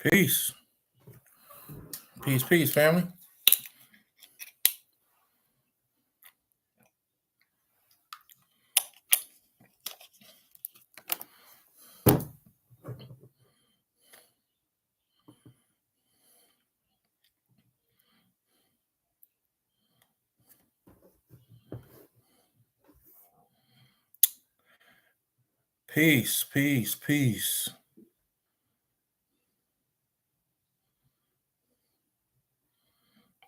Peace. Peace, peace, family. Peace, peace, peace.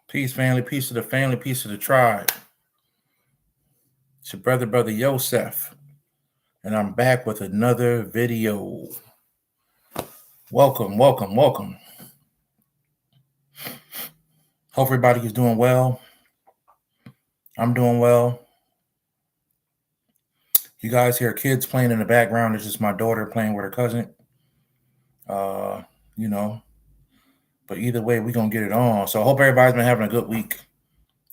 Peace, family. Peace to the family. Peace to the tribe. It's your brother Yosef. And I'm back with another video. Welcome, welcome, welcome. Hope everybody is doing well. I'm doing well. You guys hear kids playing in the background. It's just my daughter playing with her cousin. But either way, we're going to get it on. So I hope everybody's been having a good week,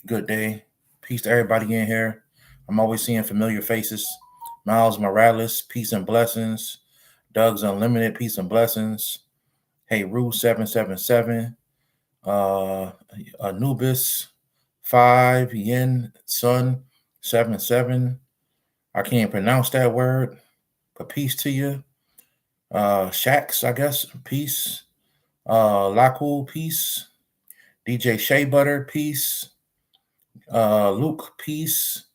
good day. Peace to everybody in here. I'm always seeing familiar faces. Miles Morales, peace and blessings. Doug's Unlimited, peace and blessings. Hey, Rue 777. Anubis 5. Yin Sun 77. I can't pronounce that word, but peace to you. Shax, I guess, peace. Laku, peace. DJ Shea Butter, peace. Luke, peace.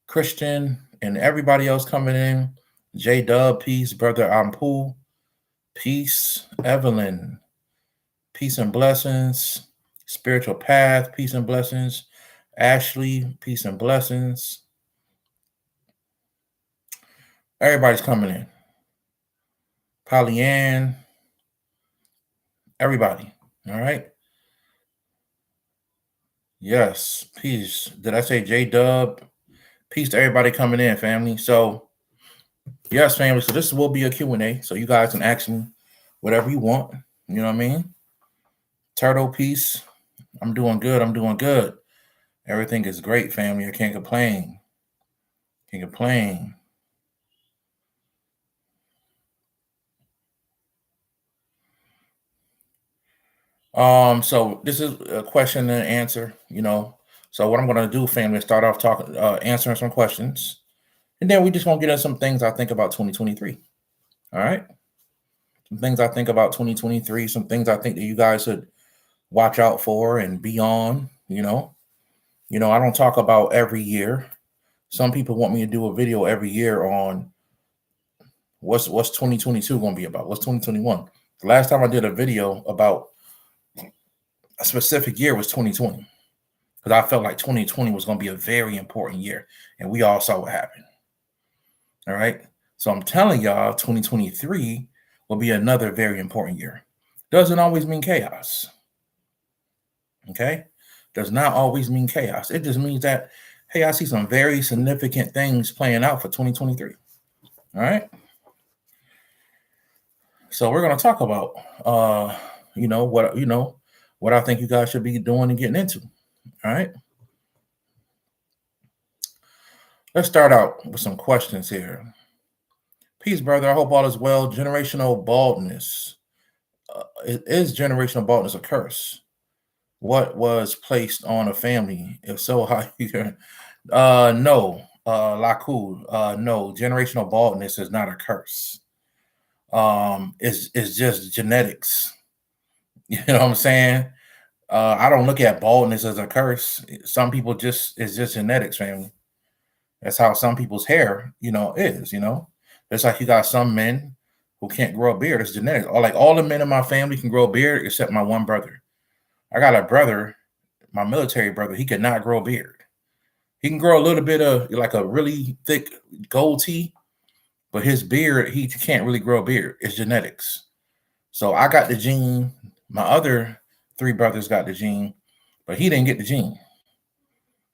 Christian, and everybody else coming in. J Dub, peace. Brother Ampu, peace. Evelyn, peace and blessings. Spiritual Path, peace and blessings. Ashley, peace and blessings. Everybody's coming in. Pollyann, everybody. All right. Yes, peace. Did I say J Dub? Peace to everybody coming in, family. So, yes, family. So this will be a Q&A. So you guys can ask me whatever you want. You know what I mean? Turtle, peace. I'm doing good. I'm doing good. Everything is great, family. I can't complain. Can't complain. So this is a question and answer, So what I'm gonna do, family, is start off talking, answering some questions, and then we just gonna get into some things I think about 2023. All right. Some things I think about 2023, some things I think that you guys should watch out for and be on, I don't talk about every year. Some people want me to do a video every year on what's 2022 going to be about. What's 2021? The last time I did a video about a specific year was 2020, because I felt like 2020 was going to be a very important year, and we all saw what happened. All right. So I'm telling y'all, 2023 will be another very important year. Doesn't always mean chaos. Okay. Does not always mean chaos. It just means that, hey, I see some very significant things playing out for 2023. All right. So we're going to talk about, what I think you guys should be doing and getting into. All right. Let's start out with some questions here. Peace, brother. I hope all is well. Generational baldness. Is generational baldness a curse? What was placed on a family? If so, how you can? No. Laku. No. Generational baldness is not a curse. It's just genetics. You know what I'm saying? I don't look at baldness as a curse. Some people it's just genetics, family. That's how some people's hair, is, It's like you got some men who can't grow a beard. It's genetics. Or like all the men in my family can grow a beard except my one brother. I got a brother, my military brother, he could not grow a beard. He can grow a little bit of like a really thick goatee, but his beard, he can't really grow a beard. It's genetics. So I got the gene. My other 3 brothers got the gene, but he didn't get the gene.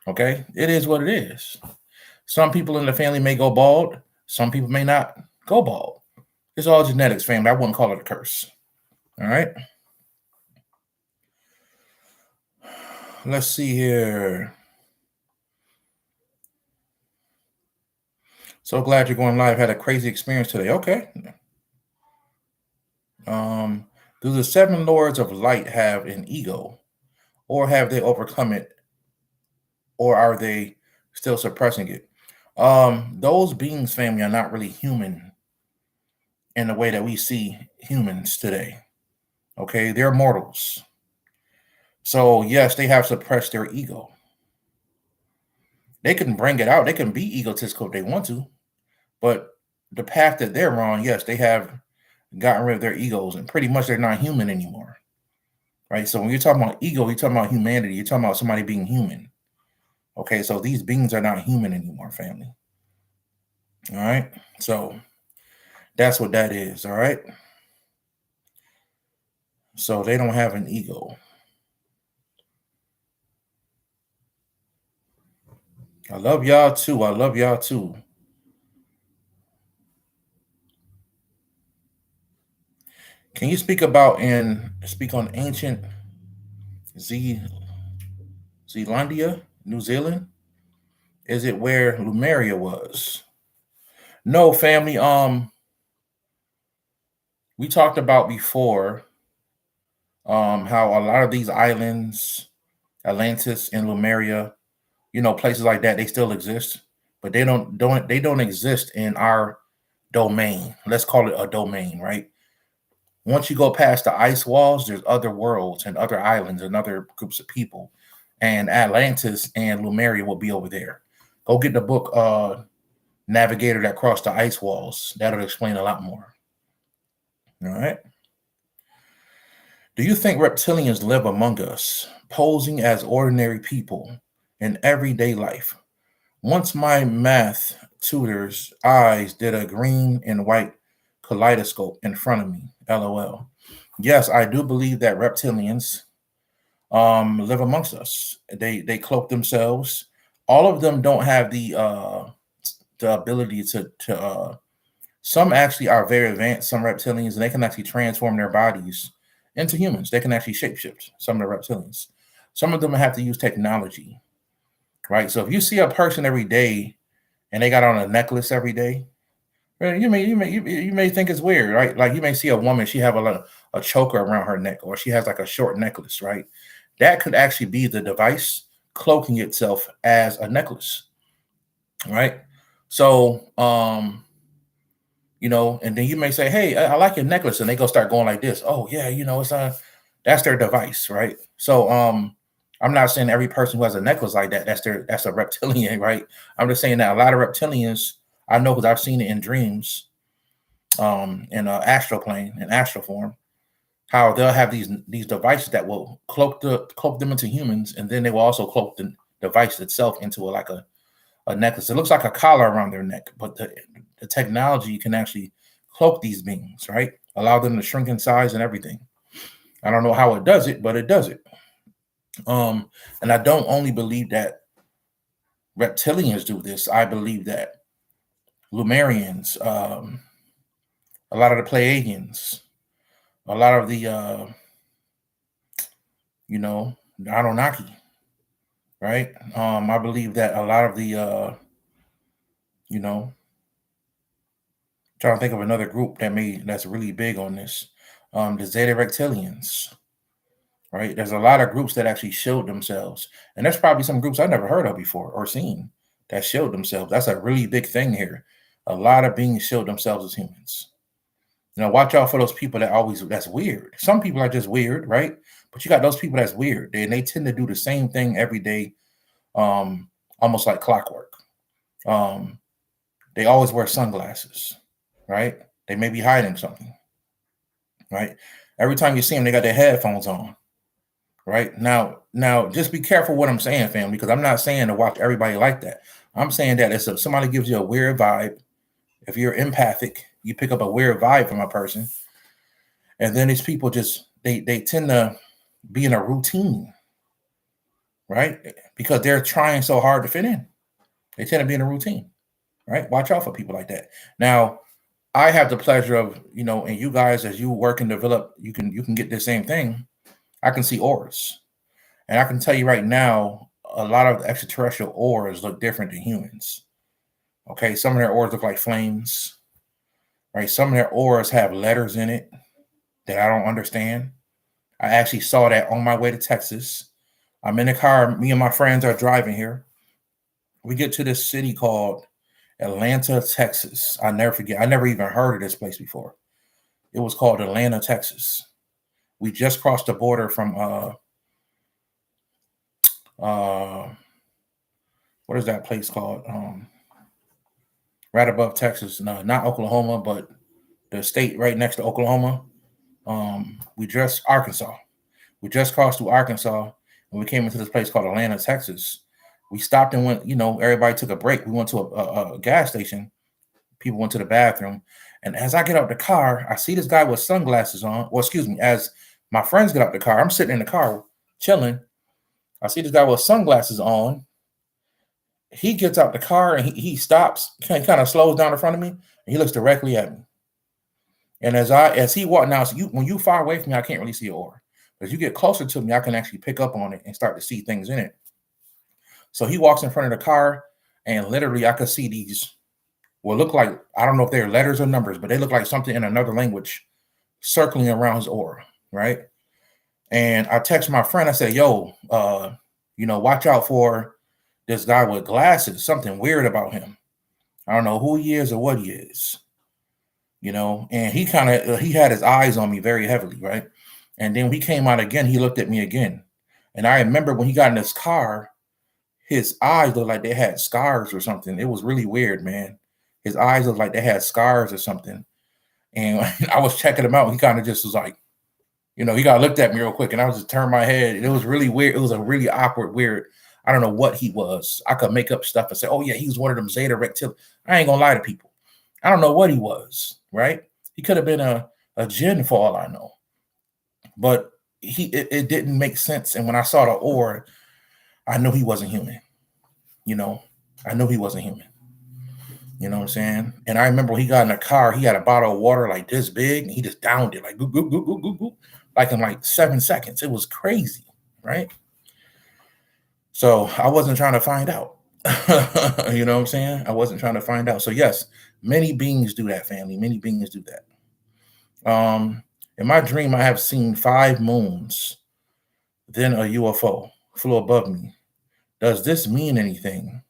Okay? It is what it is. Some people in the family may go bald. Some people may not go bald. It's all genetics, family. I wouldn't call it a curse. All right? Let's see here. So glad you're going live. Had a crazy experience today. Okay. Do the seven lords of light have an ego, or have they overcome it, or are they still suppressing it? Those beings, family, are not really human in the way that we see humans today. Okay, they're mortals. So yes, they have suppressed their ego. They can bring it out. They can be egotistical if they want to, but the path that they're on, yes, they have gotten rid of their egos, and pretty much they're not human anymore. Right. So when you're talking about ego, you're talking about humanity. You're talking about somebody being human. Okay, so these beings are not human anymore, family. All right. So that's what that is. All right. So they don't have an ego. I love y'all too. I love y'all too. Can you speak on ancient Zealandia, New Zealand? Is it where Lemuria was? No, family. We talked about before how a lot of these islands, Atlantis and Lemuria, places like that, they still exist, but they don't exist in our domain. Let's call it a domain, right? Once you go past the ice walls, there's other worlds and other islands and other groups of people. And Atlantis and Lemuria will be over there. Go get the book Navigator That Crossed the Ice Walls. That'll explain a lot more. All right. Do you think reptilians live among us, posing as ordinary people in everyday life? Once my math tutor's eyes did a green and white kaleidoscope in front of me. LOL. Yes, I do believe that reptilians live amongst us. They cloak themselves. All of them don't have the ability to some actually are very advanced, some reptilians, and they can actually transform their bodies into humans. They can actually shapeshift, some of the reptilians. Some of them have to use technology, right? So if you see a person every day and they got on a necklace every day, you may think it's weird, right? Like you may see a woman, she have a choker around her neck, or she has like a short necklace, right? That could actually be the device cloaking itself as a necklace, right? So and then you may say, "Hey, I like your necklace," and they go start going like this. Oh yeah, that's their device, right? So I'm not saying every person who has a necklace like that, that's a reptilian, right? I'm just saying that a lot of reptilians, I know because I've seen it in dreams, in astral plane, in astral form, how they'll have these devices that will cloak them into humans, and then they will also cloak the device itself into a necklace. It looks like a collar around their neck, but the technology can actually cloak these beings, right? Allow them to shrink in size and everything. I don't know how it does it, but it does it. And I don't only believe that reptilians do this. I believe that Lemurians, a lot of the Pleiadians, a lot of the the Anunnaki, right? I believe that a lot of the trying to think of another group that's really big on this. The Zeta Reptilians, right? There's a lot of groups that actually showed themselves, and there's probably some groups I never heard of before or seen that showed themselves. That's a really big thing here. A lot of beings showed themselves as humans. Watch out for those people that's weird. Some people are just weird, right? But you got those people that's weird, and they tend to do the same thing every day, almost like clockwork. They always wear sunglasses, right? They may be hiding something, right? Every time you see them, they got their headphones on, right? Now, just be careful what I'm saying, family, because I'm not saying to watch everybody like that. I'm saying that if somebody gives you a weird vibe, if you're empathic, you pick up a weird vibe from a person, and then these people just they tend to be in a routine, right? Because they're trying so hard to fit in. They tend to be in a routine, right? Watch out for people like that. Now, I have the pleasure of, and you guys, as you work and develop, you can get the same thing. I can see auras. And I can tell you right now, a lot of extraterrestrial auras look different than humans. Okay, some of their auras look like flames, right? Some of their auras have letters in it, that I don't understand. I actually saw that on my way to Texas. I'm in the car. Me and my friends are driving here. We get to this city called Atlanta, Texas. I never forget. I never even heard of this place before. It was called Atlanta, Texas. We just crossed the border from what is that place called? Right above Texas. No, not Oklahoma, but the state right next to Oklahoma. We just Arkansas. We just crossed through Arkansas and we came into this place called Atlanta, Texas. We stopped and went, everybody took a break. We went to a gas station. People went to the bathroom. And as I get out the car, I see this guy with sunglasses on. Well, excuse me, as my friends get out the car, I'm sitting in the car chilling. I see this guy with sunglasses on. He gets out the car and he stops, kind of slows down in front of me, and he looks directly at me. And as he walked now, when you far away from me, I can't really see your aura. But as you get closer to me, I can actually pick up on it and start to see things in it. So he walks in front of the car, and literally I could see these, look like, I don't know if they're letters or numbers, but they look like something in another language circling around his aura, right? And I text my friend, I said, yo, watch out for this guy with glasses, something weird about him. I don't know who he is or what he is, and he had his eyes on me very heavily, right? And then when he came out again, he looked at me again. And I remember when he got in his car, his eyes looked like they had scars or something. It was really weird, man. His eyes looked like they had scars or something. And I was checking him out. He kind of just was like, he got looked at me real quick, and I was just turned my head. And it was really weird. It was a really awkward, weird. I don't know what he was. I could make up stuff and say, oh, yeah, he was one of them Zeta Reptilians. I ain't going to lie to people. I don't know what he was, right? He could have been a jinn for all I know. But it didn't make sense. And when I saw the aura, I knew he wasn't human. I knew he wasn't human. You know what I'm saying? And I remember when he got in the car, he had a bottle of water like this big, and he just downed it like goop, goop, goop, goop, goop, goop, like in like 7 seconds. It was crazy, right? So I wasn't trying to find out. You know what I'm saying? I wasn't trying to find out. So yes, many beings do that, family. Many beings do that. In my dream, I have seen 5 moons, then a UFO flew above me. Does this mean anything?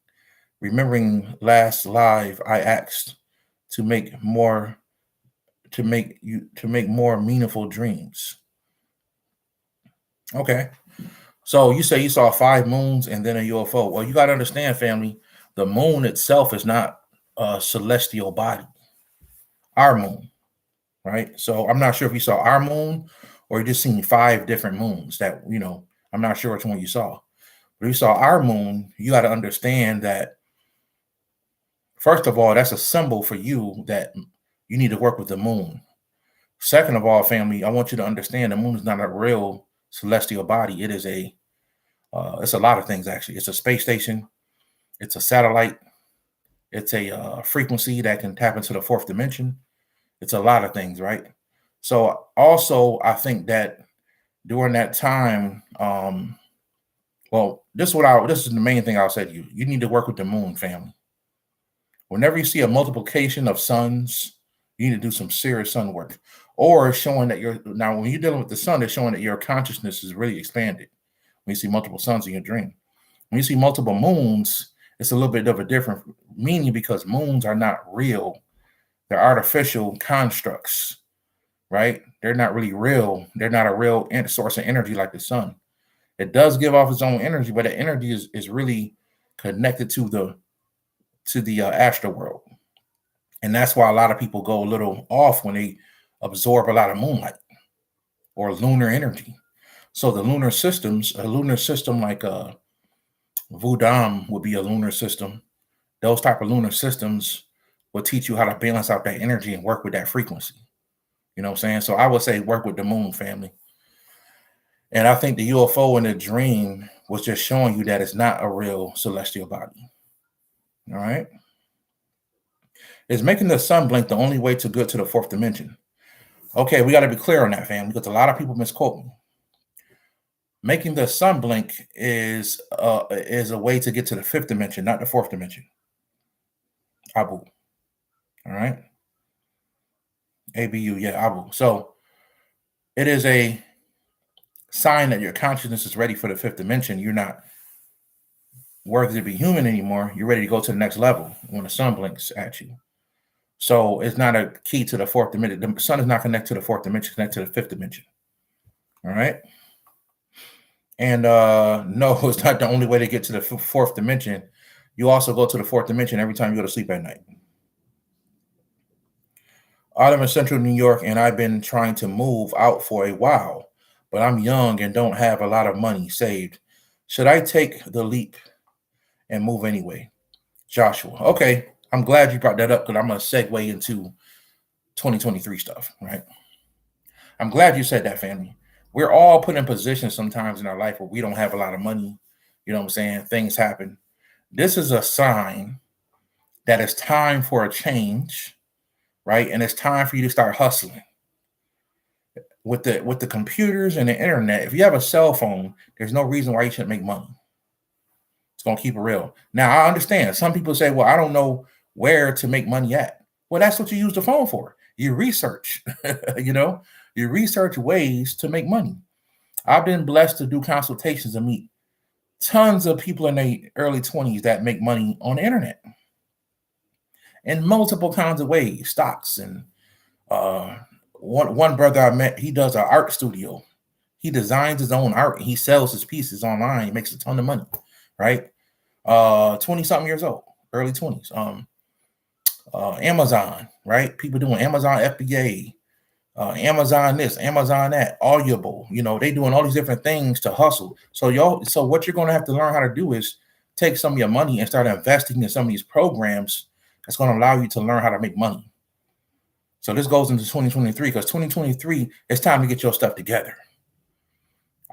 Remembering last live, I asked to make more meaningful dreams. Okay. So you say you saw 5 moons and then a UFO. Well, you got to understand, family, the moon itself is not a celestial body. Our moon, right? So I'm not sure if you saw our moon or you just seen 5 different moons that, I'm not sure which one you saw. But if you saw our moon, you got to understand that, first of all, that's a symbol for you that you need to work with the moon. Second of all, family, I want you to understand the moon is not a real celestial body. It is it's a lot of things, actually. It's a space station. It's a satellite. It's a frequency that can tap into the 4th dimension. It's a lot of things, right? So also, I think that during that time, this is the main thing I'll say to you. You need to work with the moon, family. Whenever you see a multiplication of suns, you need to do some serious sun work. Or showing that now when you're dealing with the sun, it's showing that your consciousness is really expanded. When you see multiple suns in your dream. When you see multiple moons, it's a little bit of a different meaning because moons are not real. They're artificial constructs, right? They're not really real. They're not a real source of energy like the sun. It does give off its own energy, but the energy is really connected to the astral world. And that's why a lot of people go a little off when they absorb a lot of moonlight or lunar energy. So the lunar systems, a lunar system like Vudam would be a lunar system. Those type of lunar systems will teach you how to balance out that energy and work with that frequency. You know what I'm saying? So I would say work with the moon, family. And I think the UFO in the dream was just showing you that it's not a real celestial body. All right. Is making the sun blink the only way to get to the 4th dimension? Okay, we got to be clear on that, family, because a lot of people misquote me. Making the sun blink is a way to get to the 5th dimension, not the 4th dimension. Abu. All right. ABU, yeah, Abu. So It is a sign that your consciousness is ready for the fifth dimension. You're not worthy to be human anymore. You're ready to go to the next level when the sun blinks at you. So it's not a key to the fourth dimension. The sun is not connected to the fourth dimension, it's connected to the fifth dimension. All right. And no, it's not the only way to get to the fourth dimension. You also go to the fourth dimension every time you go to sleep at night. I live in central New York and I've been trying to move out for a while, but I'm young and don't have a lot of money saved. Should I take the leap and move anyway? Joshua. Okay. I'm glad you brought that up because I'm going to segue into 2023 stuff, right? I'm glad you said that, family. We're all put in positions sometimes in our life where we don't have a lot of money. You know what I'm saying? Things happen. This is a sign that it's time for a change, right? And it's time for you to start hustling. With the computers and the internet, if you have a cell phone, there's no reason why you shouldn't make money. It's going to keep it real. Now, I understand. Some people say, well, I don't know where to make money at. Well, that's what you use the phone for. You research, you research ways to make money. I've been blessed to do consultations and meet tons of people in their early 20s that make money on the internet in multiple kinds of ways, stocks. And one brother I met, he does an art studio. He designs his own art. He sells his pieces online. He makes a ton of money, right? 20-something years old, early 20s. Amazon, right? People doing Amazon FBA, Amazon this, Amazon that, Audible. They doing all these different things to hustle. So what you're going to have to learn how to do is take some of your money and start investing in some of these programs that's going to allow you to learn how to make money. So this goes into 2023 because 2023, it's time to get your stuff together.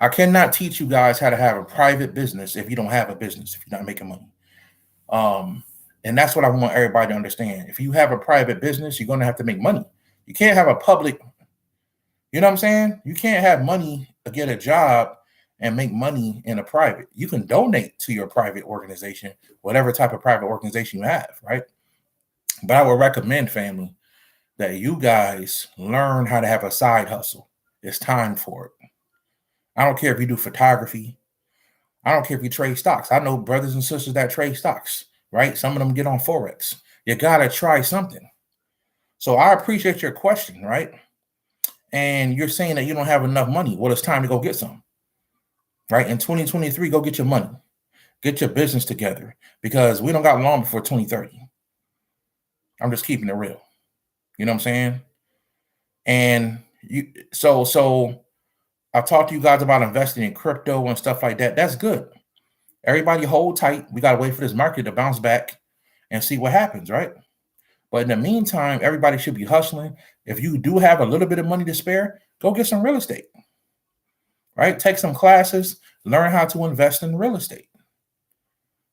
I cannot teach you guys how to have a private business if you don't have a business, if you're not making money. And that's what I want everybody to understand. If you have a private business, you're going to have to make money. You can't have a public, you know what I'm saying? You can't have money, get a job and make money in a private. You can donate to your private organization, whatever type of private organization you have, right? But I would recommend, family, that you guys learn how to have a side hustle. It's time for it. I don't care if you do photography. I don't care if you trade stocks. I know brothers and sisters that trade stocks, right? Some of them get on Forex. You got to try something. So I appreciate your question, right? And you're saying that you don't have enough money. Well, it's time to go get some, right? In 2023, go get your money. Get your business together because we don't got long before 2030. I'm just keeping it real. You know what I'm saying? And so I've talked to you guys about investing in crypto and stuff like that. That's good. Everybody hold tight. We got to wait for this market to bounce back and see what happens, right? But in the meantime, everybody should be hustling. If you do have a little bit of money to spare, go get some real estate, right? Take some classes, learn how to invest in real estate,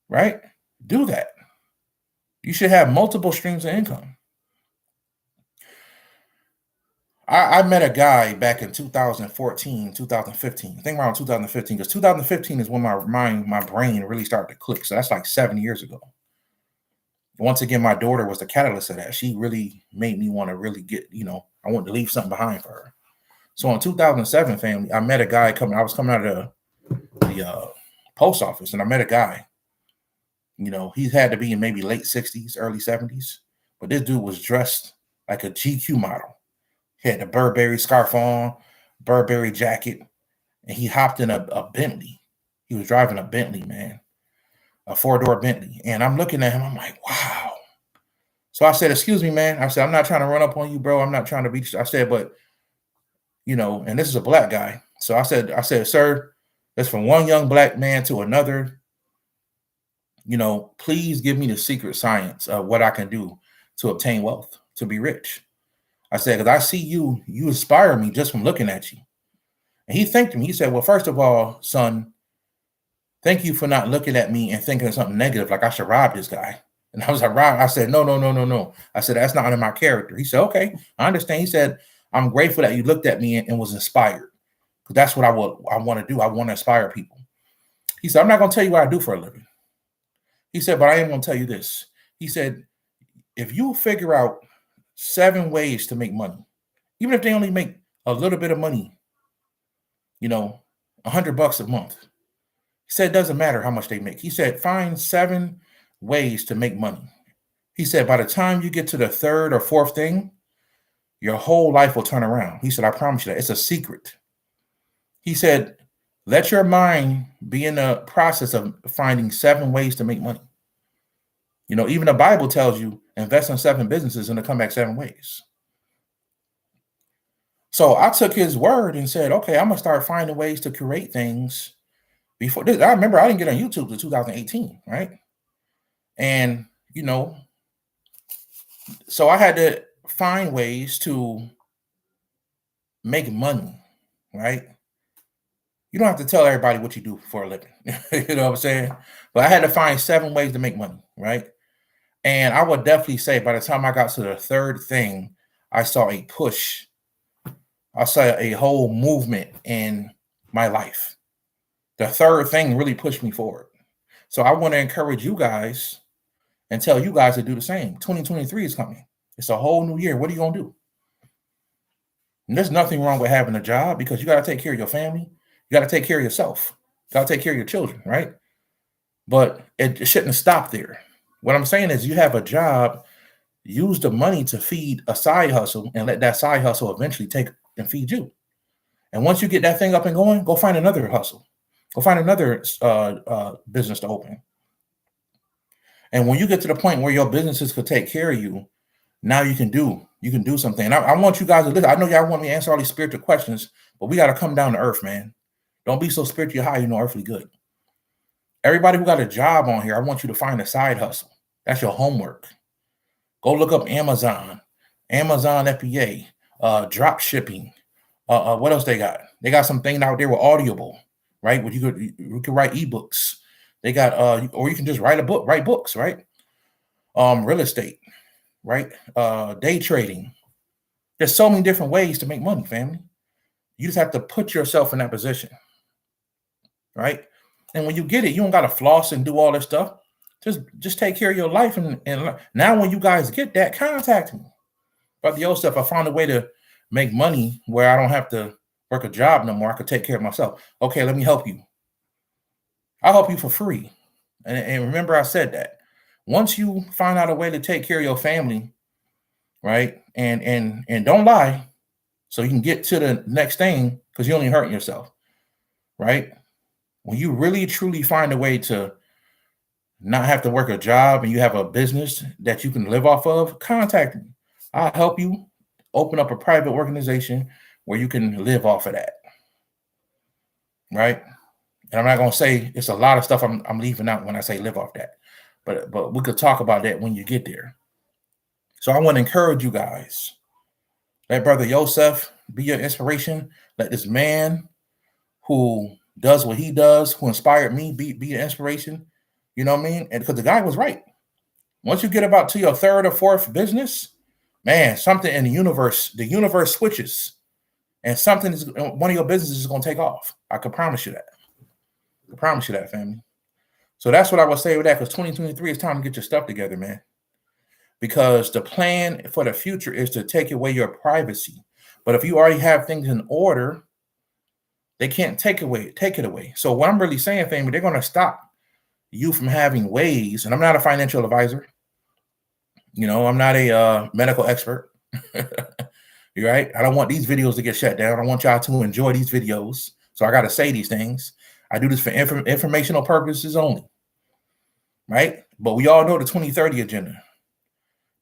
right? Do that. You should have multiple streams of income. I met a guy back in 2014, 2015. I think around 2015, because 2015 is when my brain really started to click. So that's like 7 years ago. Once again, my daughter was the catalyst of that. She really made me want to really get, I wanted to leave something behind for her. So in 2007, family, I met a guy I was coming out of the post office, and I met a guy. He had to be in maybe late 60s, early 70s. But this dude was dressed like a GQ model. He had the Burberry scarf on, Burberry jacket, and he hopped in a Bentley. He was driving a Bentley, man, a 4-door Bentley. And I'm looking at him. I'm like, wow. So I said, excuse me, man. I said, I'm not trying to run up on you, bro. I'm not trying to beat you. I said, but, and this is a black guy. So I said, sir, that's from one young black man to another. Please give me the secret science of what I can do to obtain wealth, to be rich. I said, because I see you inspire me just from looking at you. And he thanked me. He said, well, first of all, son, thank you for not looking at me and thinking of something negative, like I should rob this guy. And I was like, rob? I said, no. I said, that's not in my character. He said, okay, I understand. He said, I'm grateful that you looked at me and was inspired. Because that's what I want to do. I want to inspire people. He said, I'm not going to tell you what I do for a living. He said, but I am going to tell you this. He said, if you figure out 7 ways to make money, even if they only make a little bit of money $100 a month. He said, it doesn't matter how much they make. He said, find 7 ways to make money. He said, by the time you get to the 3rd or 4th thing, your whole life will turn around. He said, I promise you that. It's a secret. He said, let your mind be in the process of finding 7 ways to make money. Even the Bible tells you invest in 7 businesses and to come back 7 ways. So I took his word and said, okay, I'm going to start finding ways to create things. Before this, I remember I didn't get on YouTube until 2018, right? And, so I had to find ways to make money, right? You don't have to tell everybody what you do for a living. You know what I'm saying? But I had to find 7 ways to make money, right? And I would definitely say by the time I got to the 3rd thing, I saw a push. I saw a whole movement in my life. The 3rd thing really pushed me forward. So I want to encourage you guys and tell you guys to do the same. 2023 is coming. It's a whole new year. What are you going to do? And there's nothing wrong with having a job because you got to take care of your family. You got to take care of yourself. You got to take care of your children, right? But it shouldn't stop there. What I'm saying is you have a job, use the money to feed a side hustle and let that side hustle eventually take and feed you. And once you get that thing up and going, go find another hustle. Go find another business to open. And when you get to the point where your businesses could take care of you, now you can do something. And I want you guys to listen. I know y'all want me to answer all these spiritual questions, but we got to come down to earth, man. Don't be so spiritually high, earthly good. Everybody who got a job on here, I want you to find a side hustle. That's your homework. Go look up Amazon FBA, drop shipping. What else they got? They got something out there with Audible, right? Where you could write ebooks. They got or you can just write books, right? Real estate, right? Day trading. There's so many different ways to make money, family. You just have to put yourself in that position, right? And when you get it, you don't got to floss and do all this stuff. Just take care of your life. And now when you guys get that, contact me. Brother Yosef, I found a way to make money where I don't have to work a job no more. I could take care of myself. Okay, let me help you. I'll help you for free. And remember, I said that. Once you find out a way to take care of your family, right? And don't lie, so you can get to the next thing, because you're only hurting yourself, right? When you really truly find a way to not have to work a job and you have a business that you can live off of, contact me. I'll help you open up a private organization where you can live off of that, right? And I'm not going to say it's a lot of stuff I'm leaving out when I say live off that, but we could talk about that when you get there. So I want to encourage you guys. Let Brother Yosef be your inspiration. Let this man who does what he does, who inspired me, be an inspiration. You know what I mean? And because the guy was right. Once you get about to your 3rd or 4th business, man, something in the universe switches, and one of your businesses is going to take off. I can promise you that. I promise you that, family. So that's what I would say with that, because 2023 is time to get your stuff together, man. Because the plan for the future is to take away your privacy. But if you already have things in order, they can't take it away. So what I'm really saying, family, they're going to stop you from having ways. And I'm not a financial advisor. I'm not a medical expert. You're right. I don't want these videos to get shut down. I want y'all to enjoy these videos. So I got to say these things. I do this for informational purposes only. Right. But we all know the 2030 agenda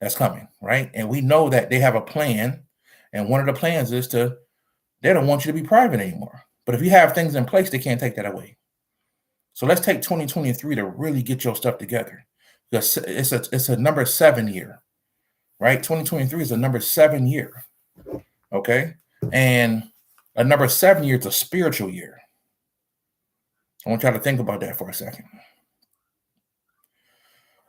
that's coming. Right. And we know that they have a plan. And one of the plans is they don't want you to be private anymore. But if you have things in place, they can't take that away. So let's take 2023 to really get your stuff together. Because it's a number 7 year, right? 2023 is a number 7 year. Okay. And a number 7 year is a spiritual year. I want y'all to think about that for a second.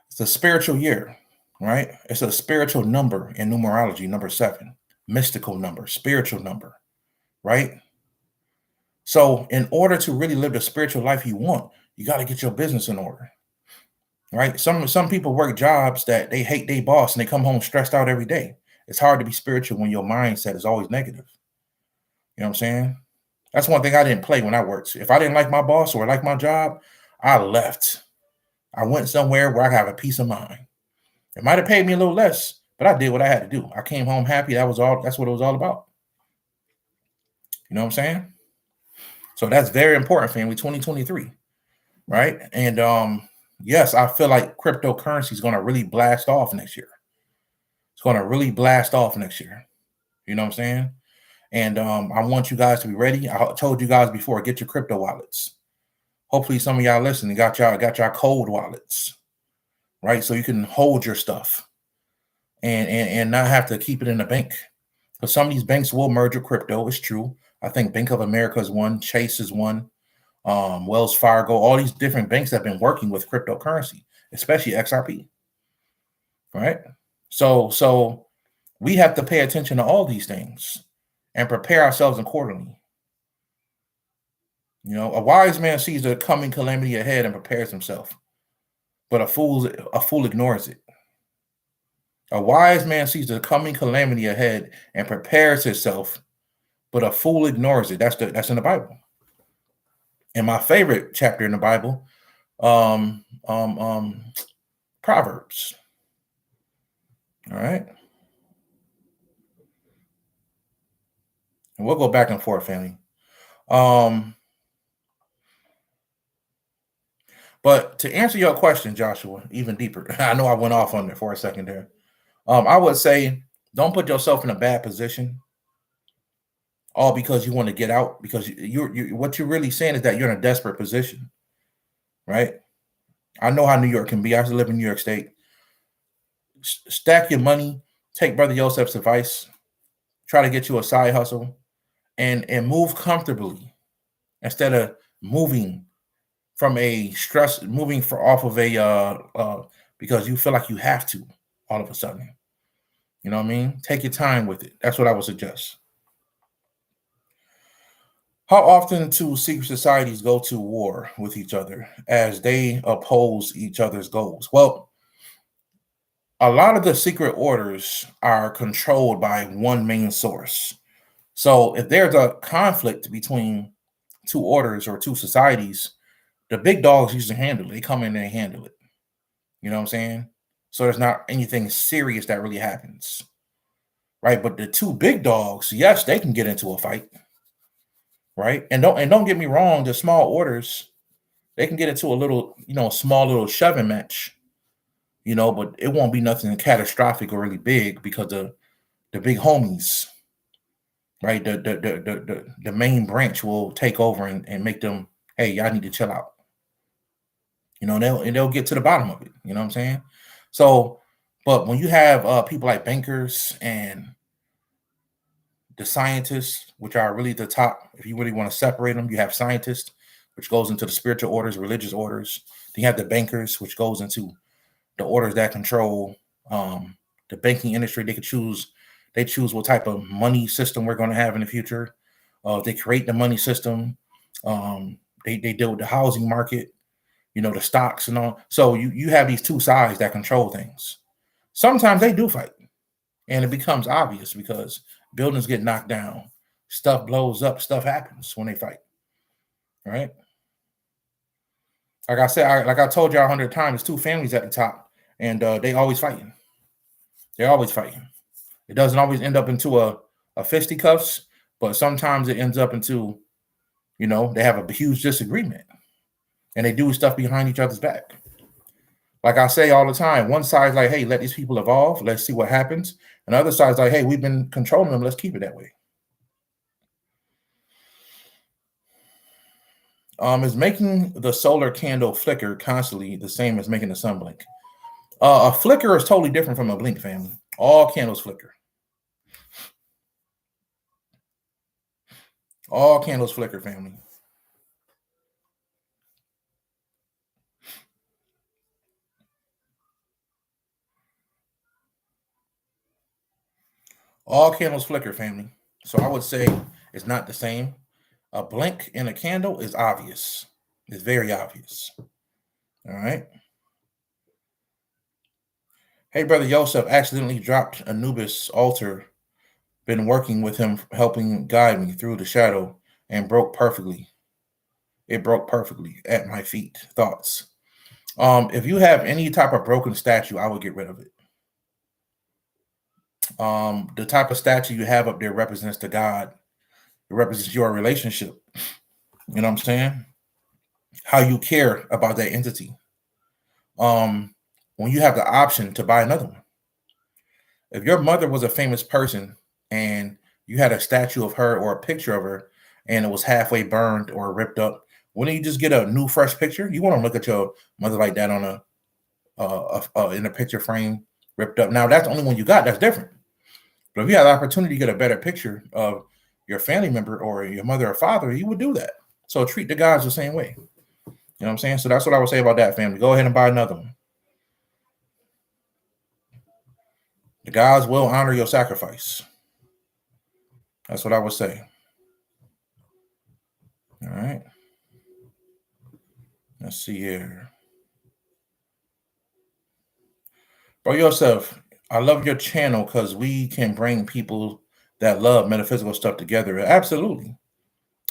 It's a spiritual year, right? It's a spiritual number in numerology, number 7, mystical number, spiritual number, right? So in order to really live the spiritual life you want, you got to get your business in order, right? Some people work jobs that they hate their boss and they come home stressed out every day. It's hard to be spiritual when your mindset is always negative. You know what I'm saying? That's one thing I didn't play when I worked. If I didn't like my boss or like my job, I left. I went somewhere where I have a peace of mind. It might have paid me a little less, but I did what I had to do. I came home happy. That was all. That's what it was all about. You know what I'm saying? So that's very important, family. 2023, right? And yes, I feel like cryptocurrency is going to really blast off next year. It's going to really blast off next year. You know what I'm saying? And I want you guys to be ready. I told you guys before, get your crypto wallets. Hopefully, some of y'all listening got y'all cold wallets, right? So you can hold your stuff and not have to keep it in the bank. Because some of these banks will merge with crypto. It's true. I think Bank of America is one, Chase is one, Wells Fargo. All these different banks have been working with cryptocurrency, especially XRP, right? So we have to pay attention to all these things and prepare ourselves accordingly. You know, a wise man sees the coming calamity ahead and prepares himself, but a fool ignores it. A wise man sees the coming calamity ahead and prepares himself, but a fool ignores it. That's in the Bible. And my favorite chapter in the Bible, Proverbs. All right. And we'll go back and forth, family. But to answer your question, Joshua, even deeper, I know I went off on it for a second there. I would say don't put yourself in a bad position, all because you want to get out. Because you're what you're really saying is that you're in a desperate position, right? I know how New York can be. I used to live in New York State. Stack your money. Take Brother Yosef's advice. Try to get you a side hustle, and move comfortably instead of moving from a stress, moving off of a because you feel like you have to all of a sudden. You know what I mean? Take your time with it. That's what I would suggest. How often do secret societies go to war with each other as they oppose each other's goals? Well, a lot of the secret orders are controlled by one main source. So if there's a conflict between two orders or two societies, the big dogs usually handle it. They come in and handle it. You know what I'm saying? So there's not anything serious that really happens. Right? But the two big dogs, yes, they can get into a fight. Right? And don't get me wrong, the small orders, they can get into a little, small little shoving match, but it won't be nothing catastrophic or really big because the big homies, right? The main branch will take over and make them, hey, y'all need to chill out. They'll get to the bottom of it. You know what I'm saying? So, but when you have people like bankers and the scientists, which are really the top, if you really want to separate them, you have scientists, which goes into the spiritual orders, religious orders. Then you have the bankers, which goes into the orders that control the banking industry. They choose what type of money system we're going to have in the future. They create the money system. They deal with the housing market, the stocks and all. So you have these two sides that control things. Sometimes they do fight, and it becomes obvious because buildings get knocked down, stuff blows up, stuff happens when they fight, right? Like I said, like I told y'all 100 times, two families at the top, and they always fighting. They're always fighting. It doesn't always end up into a fisticuffs, but sometimes it ends up into, they have a huge disagreement, and they do stuff behind each other's back. Like I say all the time, one side's like, hey, let these people evolve. Let's see what happens. And the other side's like, hey, we've been controlling them. Let's keep it that way. Is making the solar candle flicker constantly the same as making the sun blink? A flicker is totally different from a blink, family. All candles flicker. All candles flicker, family. All candles flicker, family. So I would say it's not the same. A blink in a candle is obvious. It's very obvious. All right. Hey, Brother Yosef accidentally dropped Anubis altar. Been working with him, helping guide me through the shadow. and broke perfectly. It broke perfectly at my feet. Thoughts? If you have any type of broken statue, I would get rid of it. The type of statue you have up there represents the God. It represents your relationship. You know what I'm saying? How you care about that entity. When you have the option to buy another one. If your mother was a famous person and you had a statue of her or a picture of her and it was halfway burned or ripped up, wouldn't you just get a new, fresh picture? You want to look at your mother like that on in a picture frame, ripped up. Now that's the only one you got. That's different. But if you had the opportunity to get a better picture of your family member or your mother or father, you would do that. So treat the guys the same way. You know what I'm saying? So that's what I would say about that, family. Go ahead and buy another one. The gods will honor your sacrifice. That's what I would say. All right. Let's see here. Bro, yourself, I love your channel because we can bring people that love metaphysical stuff together. Absolutely.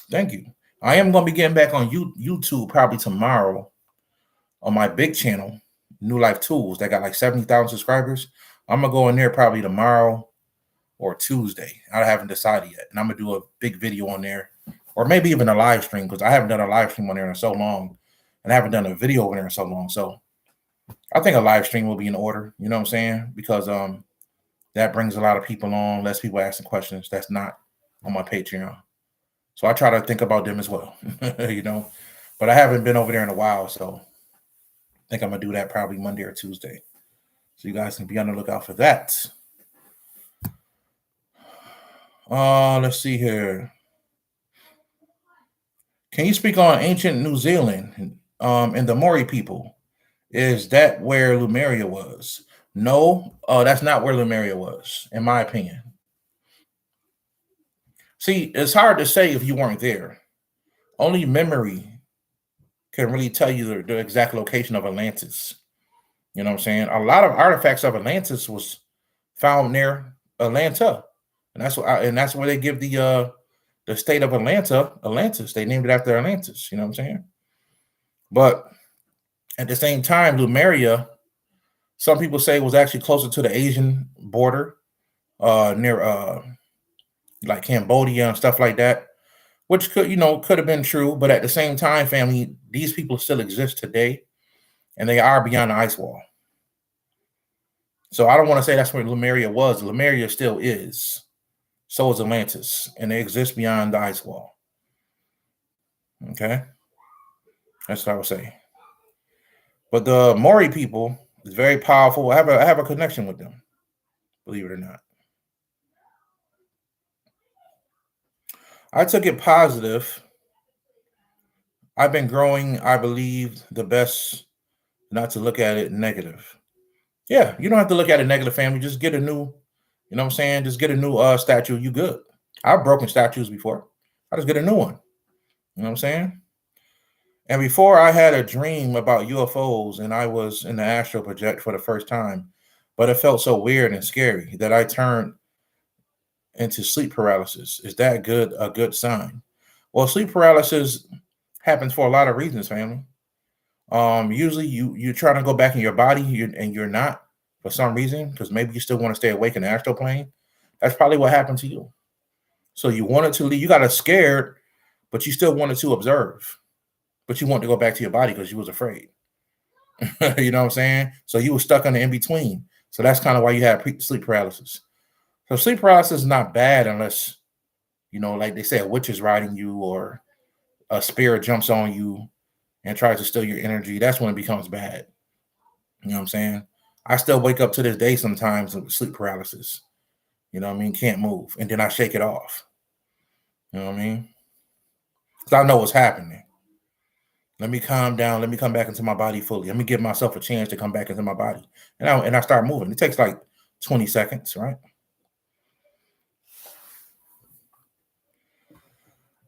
Thank you. I am going to be getting back on YouTube probably tomorrow on my big channel, New Life Tools, that got like 70,000 subscribers. I'm going to go in there probably tomorrow or Tuesday. I haven't decided yet. And I'm going to do a big video on there, or maybe even a live stream, because I haven't done a live stream on there in so long, and I haven't done a video over there in so long. So I think a live stream will be in order. You know what I'm saying? Because that brings a lot of people on, less people asking questions that's not on my Patreon. So I try to think about them as well, you know. But I haven't been over there in a while, so I think I'm going to do that probably Monday or Tuesday. So you guys can be on the lookout for that. Let's see here. Can you speak on ancient New Zealand and the Maori people? Is that where Lemuria was? No, that's not where Lemuria was, in my opinion. See, it's hard to say if you weren't there. Only memory can really tell you the exact location of Atlantis. You know what I'm saying? A lot of artifacts of Atlantis was found near Atlanta, and that's where they give the state of Atlantis. They named it after Atlantis. You know what I'm saying? But at the same time, Lemuria, some people say, was actually closer to the Asian border, near like Cambodia and stuff like that, which could have been true. But at the same time, family, these people still exist today, and they are beyond the ice wall. So I don't want to say that's where Lemuria was. Lemuria still is. So is Atlantis, and they exist beyond the ice wall. Okay, that's what I would say. But the Maori people is very powerful. I have a connection with them, believe it or not. I took it positive. I've been growing, I believe, the best not to look at it negative. Yeah, you don't have to look at it negative, family. Just get a new, you know what I'm saying? Just get a new statue. You good. I've broken statues before. I just get a new one. You know what I'm saying? And before, I had a dream about UFOs, and I was in the astral project for the first time, but it felt so weird and scary that I turned into sleep paralysis. Is that a good sign? Well, sleep paralysis happens for a lot of reasons, family. Usually you're trying to go back in your body, and you're not for some reason, because maybe you still want to stay awake in the astral plane. That's probably what happened to you. So you wanted to leave. You got scared, but you still wanted to observe. But you wanted to go back to your body because you was afraid. You know what I'm saying? So you were stuck on the in-between. So that's kind of why you had sleep paralysis. So sleep paralysis is not bad unless, like they say, a witch is riding you or a spirit jumps on you and tries to steal your energy. That's when it becomes bad. You know what I'm saying? I still wake up to this day sometimes with sleep paralysis. You know what I mean? Can't move. And then I shake it off. You know what I mean? Because I know what's happening. Let me calm down. Let me come back into my body fully. Let me give myself a chance to come back into my body. And I start moving. It takes like 20 seconds, right?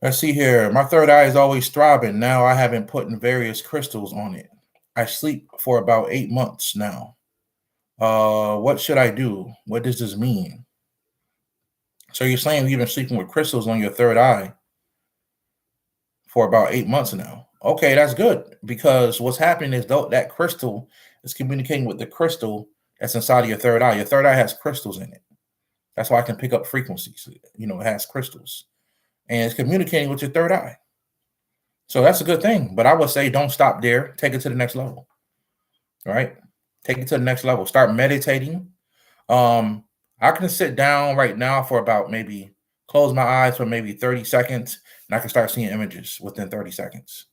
Let's see here. My third eye is always throbbing. Now I have been putting various crystals on it. I sleep for about 8 months now. What should I do? What does this mean? So you're saying you've been sleeping with crystals on your third eye for about 8 months now. Okay, that's good, because what's happening is that crystal is communicating with the crystal that's inside of your third eye. Your third eye has crystals in it. That's why I can pick up frequencies. It has crystals, and it's communicating with your third eye. So that's a good thing. But I would say don't stop there. Take it to the next level. All right? Take it to the next level. Start meditating. I can sit down right now for about maybe close my eyes for maybe 30 seconds, and I can start seeing images within 30 seconds.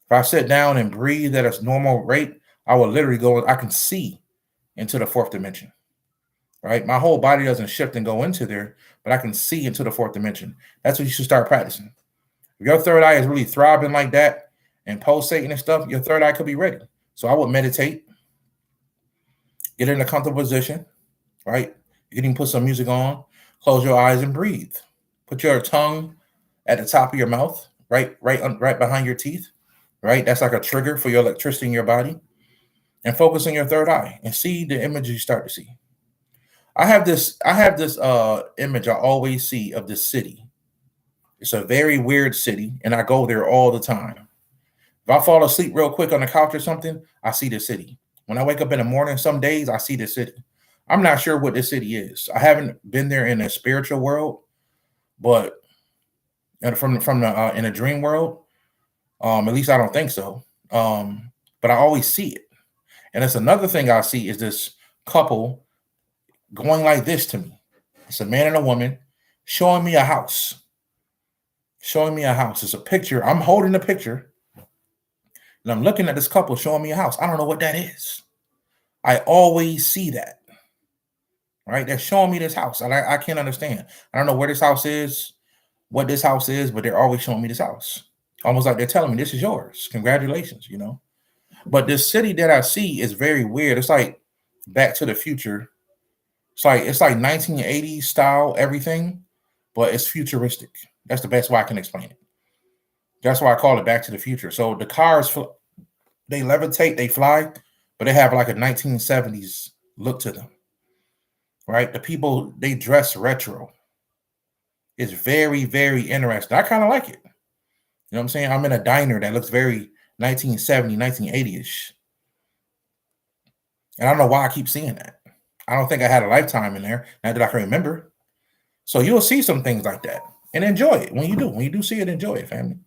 If I sit down and breathe at a normal rate, I will literally I can see into the fourth dimension. Right? My whole body doesn't shift and go into there, but I can see into the fourth dimension. That's what you should start practicing. If your third eye is really throbbing like that and pulsating and stuff, your third eye could be ready. So I would meditate, get in a comfortable position, right? You can put some music on, close your eyes and breathe. Put your tongue at the top of your mouth, right behind your teeth, right? That's like a trigger for your electricity in your body. And focus on your third eye and see the images you start to see. I have this image I always see of this city. It's a very weird city, and I go there all the time. If I fall asleep real quick on the couch or something, I see the city. When I wake up in the morning, some days I see the city. I'm not sure what this city is. I haven't been there in a spiritual world, but from the in a dream world, at least I don't think so. But I always see it. And that's another thing I see is this couple going like this to me. It's a man and a woman showing me a house. Showing me a house. It's a picture. I'm holding the picture. And I'm looking at this couple showing me a house. I don't know what that is. I always see that. Right? They're showing me this house. And I can't understand. I don't know where this house is, what this house is, but they're always showing me this house. Almost like they're telling me this is yours. Congratulations, But this city that I see is very weird. It's like Back to the Future. It's like 1980s style everything, but it's futuristic. That's the best way I can explain it. That's why I call it Back to the Future. So the cars, they levitate, they fly, but they have like a 1970s look to them, right? The people, they dress retro. It's very, very interesting. I kind of like it. You know what I'm saying? I'm in a diner that looks very 1970, 1980-ish. And I don't know why I keep seeing that. I don't think I had a lifetime in there, now that I can remember. So you'll see some things like that and enjoy it when you do. When you do see it, enjoy it, family.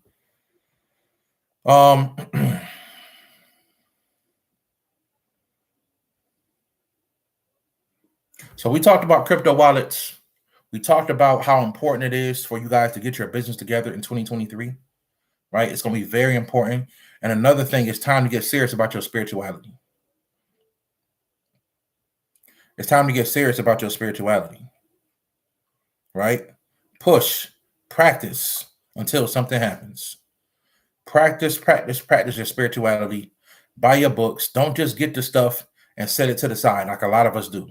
So we talked about crypto wallets. We talked about how important it is for you guys to get your business together in 2023, right? It's going to be very important. And another thing, it's time to get serious about your spirituality. It's time to get serious about your spirituality, right? Push, practice until something happens. Practice your spirituality. Buy your books. Don't just get the stuff and set it to the side like a lot of us do.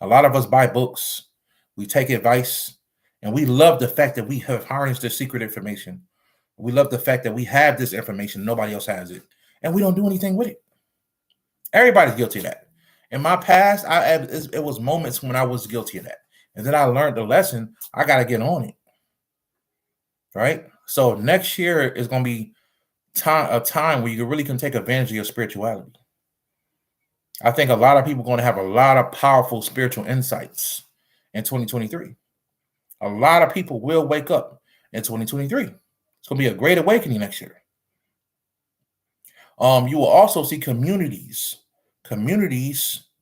A lot of us buy books. We take advice, and we love the fact that we have harnessed this secret information. We love the fact that we have this information. Nobody else has it, and we don't do anything with it. Everybody's guilty of that. In my past, it was moments when I was guilty of that. And then I learned the lesson. I got to get on it. Right? So next year is going to be a time where you really can take advantage of your spirituality. I think a lot of people are going to have a lot of powerful spiritual insights in 2023. A lot of people will wake up in 2023. It's going to be a great awakening next year. You will also see communities,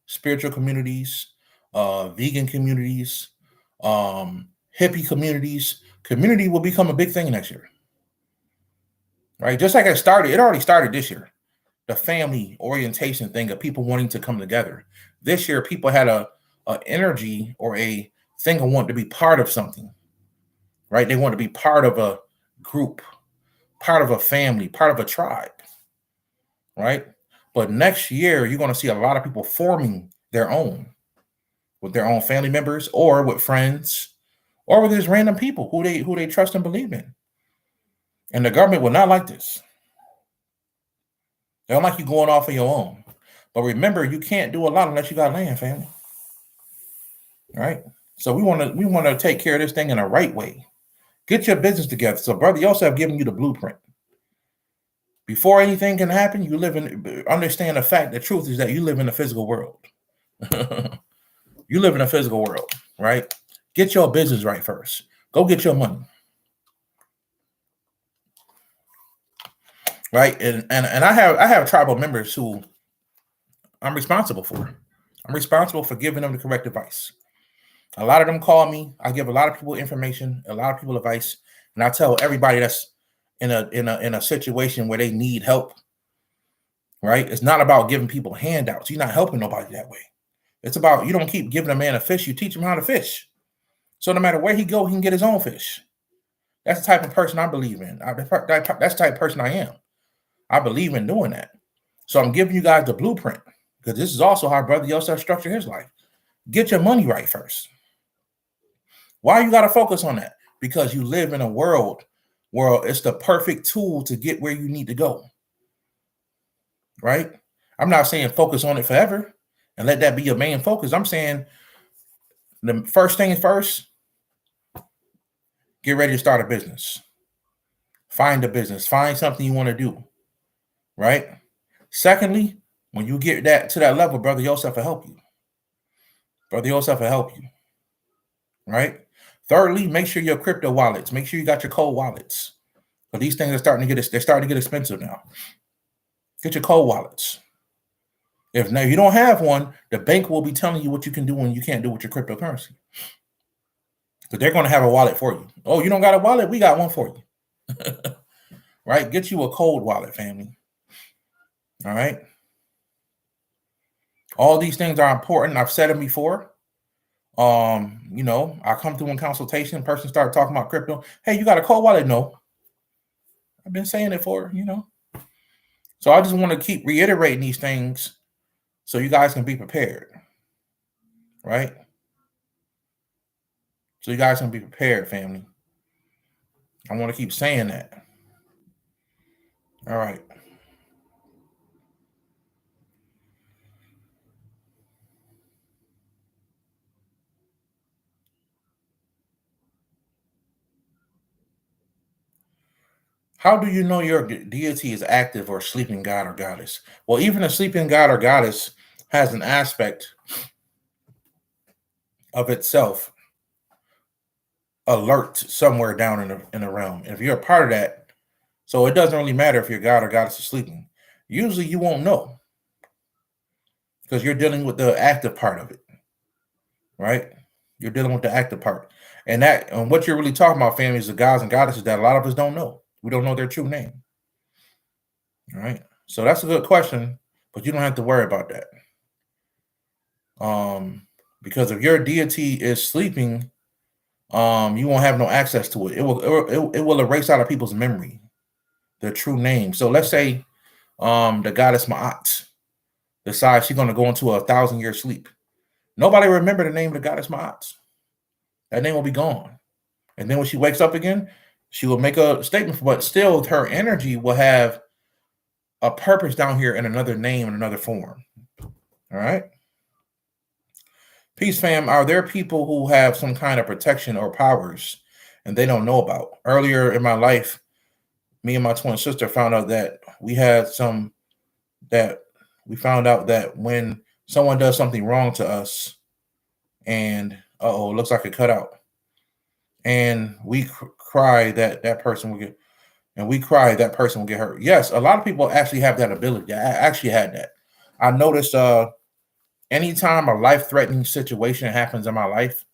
spiritual communities, vegan communities, hippie communities. Community will become a big thing next year, right? Just like it already started this year. The family orientation thing of people wanting to come together. This year, people had a energy or a thing of wanting to be part of something, right? They want to be part of a group, part of a family, part of a tribe, right? But next year, you're going to see a lot of people forming their own with their own family members or with friends or with just random people who they trust and believe in. And the government will not like this. They don't like you going off on your own. But remember, you can't do a lot unless you got land, family. Right? So we want to take care of this thing in a right way. Get your business together. So Brother Yosef giving you the blueprint. Before anything can happen, you understand the fact, the truth is that you live in a physical world. You live in a physical world, right? Get your business right first. Go get your money. Right? And I have tribal members who I'm responsible for. I'm responsible for giving them the correct advice. A lot of them call me. I give a lot of people information, a lot of people advice, and I tell everybody that's in a situation where they need help. Right? It's not about giving people handouts. You're not helping nobody that way. It's about, you don't keep giving a man a fish, you teach him how to fish. So no matter where he go, he can get his own fish. That's the type of person I believe in. That's the type of person I am. I believe in doing that. So I'm giving you guys the blueprint, because this is also how Brother Yosef structured his life. Get your money right first. Why you got to focus on that? Because you live in a world where it's the perfect tool to get where you need to go. Right? I'm not saying focus on it forever and let that be your main focus. I'm saying the first thing first, get ready to start a business. Find a business. Find something you want to do. Right? Secondly, when you get that to that level, Brother Yosef will help you. Brother Yosef will help you. Right? Thirdly, make sure your crypto wallets, make sure you got your cold wallets. But these things are starting to get expensive now. Get your cold wallets. If now you don't have one, the bank will be telling you what you can do and you can't do with your cryptocurrency. But they're going to have a wallet for you. Oh, you don't got a wallet? We got one for you. Right? Get you a cold wallet, family. All right? All these things are important. I've said them before. I come through in consultation, person started talking about crypto. Hey, you got a cold wallet? No. I've been saying it for. So I just want to keep reiterating these things so you guys can be prepared. Right? So you guys can be prepared, family. I want to keep saying that. All right. How do you know your deity is active or sleeping god or goddess? Well, even a sleeping god or goddess has an aspect of itself alert somewhere down in the realm. And if you're a part of that, so it doesn't really matter if your god or goddess is sleeping. Usually you won't know because you're dealing with the active part of it, right? You're dealing with the active part. And what you're really talking about, family, is the gods and goddesses that a lot of us don't know. We don't know their true name. All right. So that's a good question, but you don't have to worry about that. Because if your deity is sleeping, you won't have no access to it. It will erase out of people's memory their true name. So let's say the goddess Ma'at decides she's going to go into a 1,000-year sleep. Nobody remember the name of the goddess Ma'at. That name will be gone. And then when she wakes up again, she will make a statement, but still her energy will have a purpose down here in another name, in another form. All right. Peace, fam. Are there people who have some kind of protection or powers and they don't know about? Earlier in my life, me and my twin sister found out that we found out that when someone does something wrong to us and it looks like it cut out, and we cry that person will get, and we cry that person will get hurt. Yes, a lot of people actually have that ability. I actually had that. I noticed anytime a life-threatening situation happens in my life,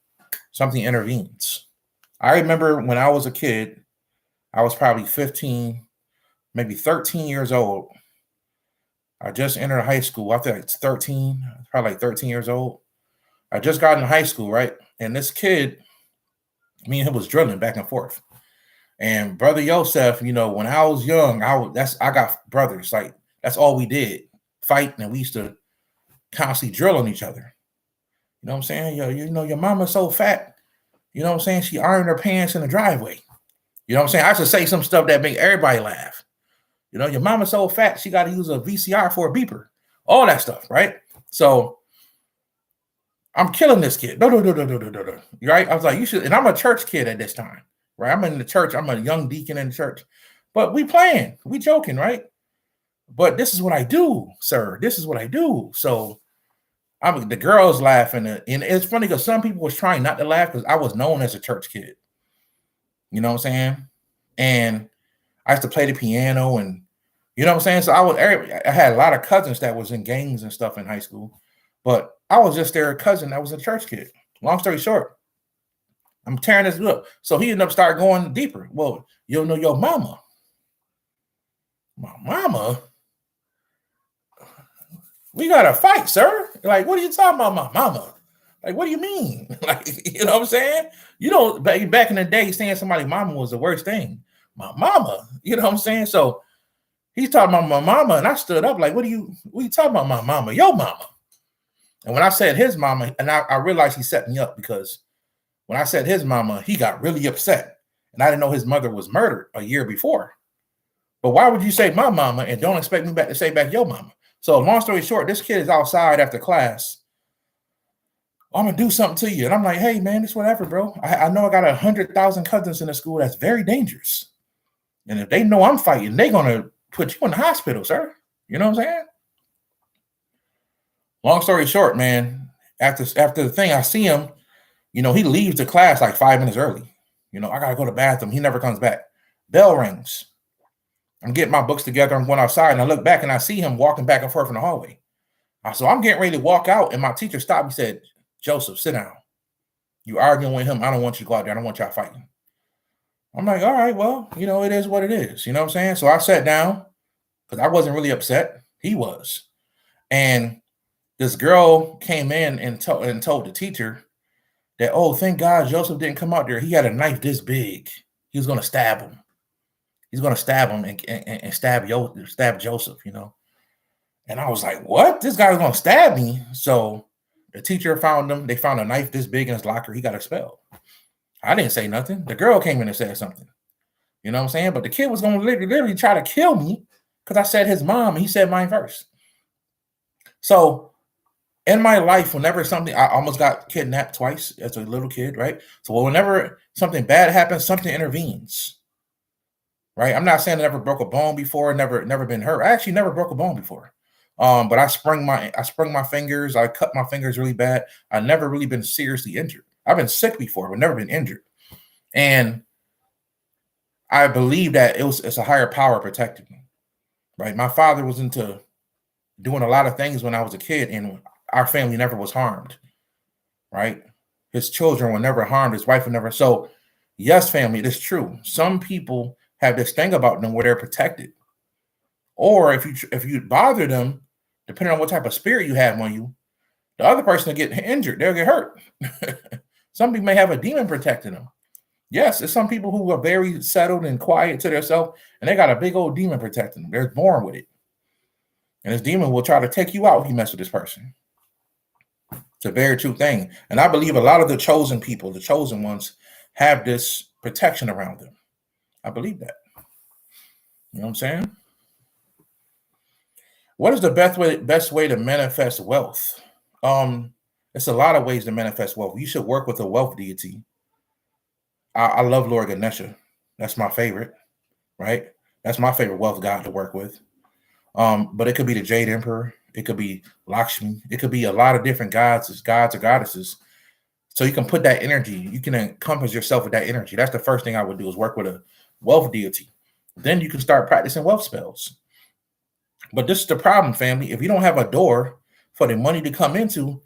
something intervenes. I remember when I was a kid, I was probably 15, maybe 13 years old. I just entered high school. I think it's 13, probably like 13 years old. I just got in high school, right? And this kid, me and him was drilling back and forth. And Brother Yosef, when I was young, I got brothers. Like, that's all we did, fight, and we used to constantly drill on each other. You know what I'm saying? Your mama's so fat. You know what I'm saying? She ironed her pants in the driveway. You know what I'm saying? I should say some stuff that make everybody laugh. Your mama's so fat, she got to use a VCR for a beeper. All that stuff, right? So I'm killing this kid. No. Right? I was like, you should. And I'm a church kid at this time. right? I'm in the church. I'm a young deacon in the church, but we playing, we joking, right? But this is what I do, sir. This is what I do. So the girls laughing, and it's funny because some people was trying not to laugh because I was known as a church kid. You know what I'm saying? And I used to play the piano, and you know what I'm saying. So I had a lot of cousins that was in gangs and stuff in high school, but I was just their cousin that was a church kid. Long story short, I'm tearing this up. So he ended up starting going deeper. Well, you don't know your mama. My mama? We got to fight, sir. Like, what are you talking about, my mama? Like, what do you mean? Like, you know what I'm saying? You know, back in the day, saying somebody's mama was the worst thing. My mama, you know what I'm saying? So he's talking about my mama, and I stood up like, what are you talking about, my mama? Your mama. And when I said his mama, and I realized he set me up because when I said his mama, he got really upset. And I didn't know his mother was murdered a year before. But why would you say my mama and don't expect me back to say back your mama? So long story short, this kid is outside after class. I'm gonna do something to you. And I'm like, hey man, it's whatever, bro. I know I got 100,000 cousins in the school. That's very dangerous. And if they know I'm fighting, they're gonna put you in the hospital, sir. You know what I'm saying? Long story short, man, after the thing, I see him, you know, he leaves the class like 5 minutes early. You know, I gotta go to the bathroom. He never comes back. Bell rings. I'm getting my books together. I'm going outside, and I look back and I see him walking back and forth in the hallway. So I'm getting ready to walk out, and my teacher stopped. He said, Joseph, sit down. You arguing with him. I don't want you to go out there. I don't want y'all fighting. I'm like, all right, well, you know, it is what it is. You know what I'm saying? So I sat down because I wasn't really upset. He was. And this girl came in and told the teacher that, oh, thank God Joseph didn't come out there. He had a knife this big. He was going to stab him. He's going to stab him and stab Joseph, you know. And I was like, what? This guy's going to stab me? So the teacher found him. They found a knife this big in his locker. He got expelled. I didn't say nothing. The girl came in and said something. You know what I'm saying? But the kid was going to literally try to kill me because I said his mom, and he said mine first. So in my life, whenever I almost got kidnapped twice as a little kid, right? So whenever something bad happens, something intervenes. Right? I'm not saying I never broke a bone before, never been hurt. I actually never broke a bone before. But I sprung my fingers. I cut my fingers really bad. I never really been seriously injured. I've been sick before, but never been injured. And I believe that it's a higher power protecting me. Right? My father was into doing a lot of things when I was a kid, and our family never was harmed. Right? His children were never harmed. His wife was never. So yes, family, it is true. Some people have this thing about them where they're protected. Or if you bother them, depending on what type of spirit you have on you, the other person will get injured. They'll get hurt. Some people may have a demon protecting them. Yes, there's some people who are very settled and quiet to themselves, and they got a big old demon protecting them. They're born with it. And this demon will try to take you out if you mess with this person. It's a very true thing. And I believe a lot of the chosen people, the chosen ones, have this protection around them. I believe that. You know what I'm saying? What is the best way to manifest wealth? It's a lot of ways to manifest wealth. You should work with a wealth deity. I love Lord Ganesha. That's my favorite, right? That's my favorite wealth god to work with. But it could be the Jade Emperor. It could be Lakshmi. It could be a lot of different gods or goddesses. So you can put that energy. You can encompass yourself with that energy. That's the first thing I would do is work with a wealth deity. Then you can start practicing wealth spells. But this is the problem, family. If you don't have a door for the money to come into,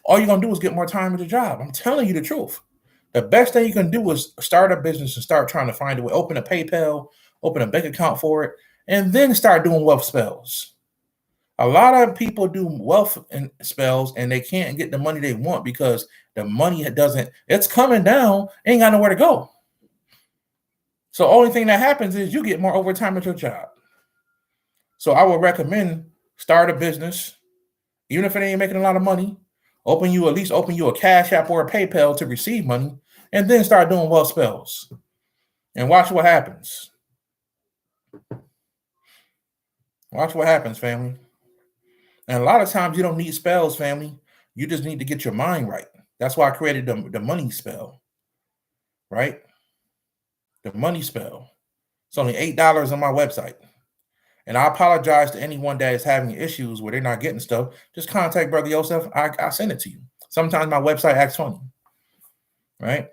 all you're going to do is get more time at the job. I'm telling you the truth. The best thing you can do is start a business and start trying to find a way. Open a PayPal, open a bank account for it, and then start doing wealth spells. A lot of people do wealth spells and they can't get the money they want because the money it's coming down, ain't got nowhere to go. So only thing that happens is you get more overtime at your job. So I would recommend start a business, even if it ain't making a lot of money. Open you a Cash App or a PayPal to receive money, and then start doing wealth spells. And watch what happens. Watch what happens, family. And a lot of times you don't need spells, family. You just need to get your mind right. That's why I created the money spell, right? The money spell. It's only $8 on my website. And I apologize to anyone that is having issues where they're not getting stuff. Just contact Brother Yosef. I send it to you. Sometimes my website asks 20, right?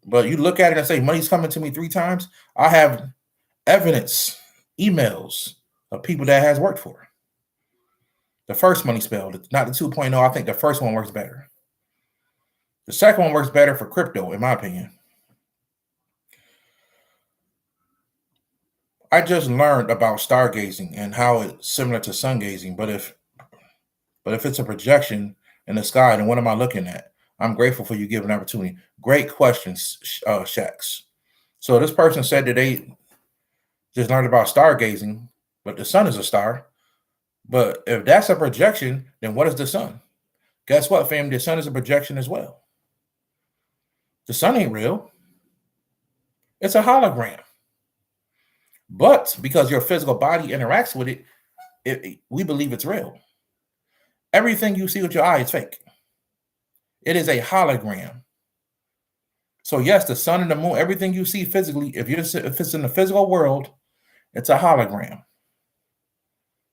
But you look at it and say, money's coming to me 3 times. I have evidence, emails of people that has worked for. The first money spell, not the 2.0. I think the first one works better. The second one works better for crypto, in my opinion. I just learned about stargazing and how it's similar to sun gazing, but if it's a projection in the sky, then what am I looking at? I'm grateful for you giving an opportunity. Great questions, Shax. So this person said that they just learned about stargazing, but the sun is a star. But if that's a projection, then what is the sun? Guess what, fam? The sun is a projection as well. The sun ain't real. It's a hologram. But because your physical body interacts with it, we believe it's real. Everything you see with your eye is fake. It is a hologram. So yes, the sun and the moon, everything you see physically, if it's in the physical world, it's a hologram.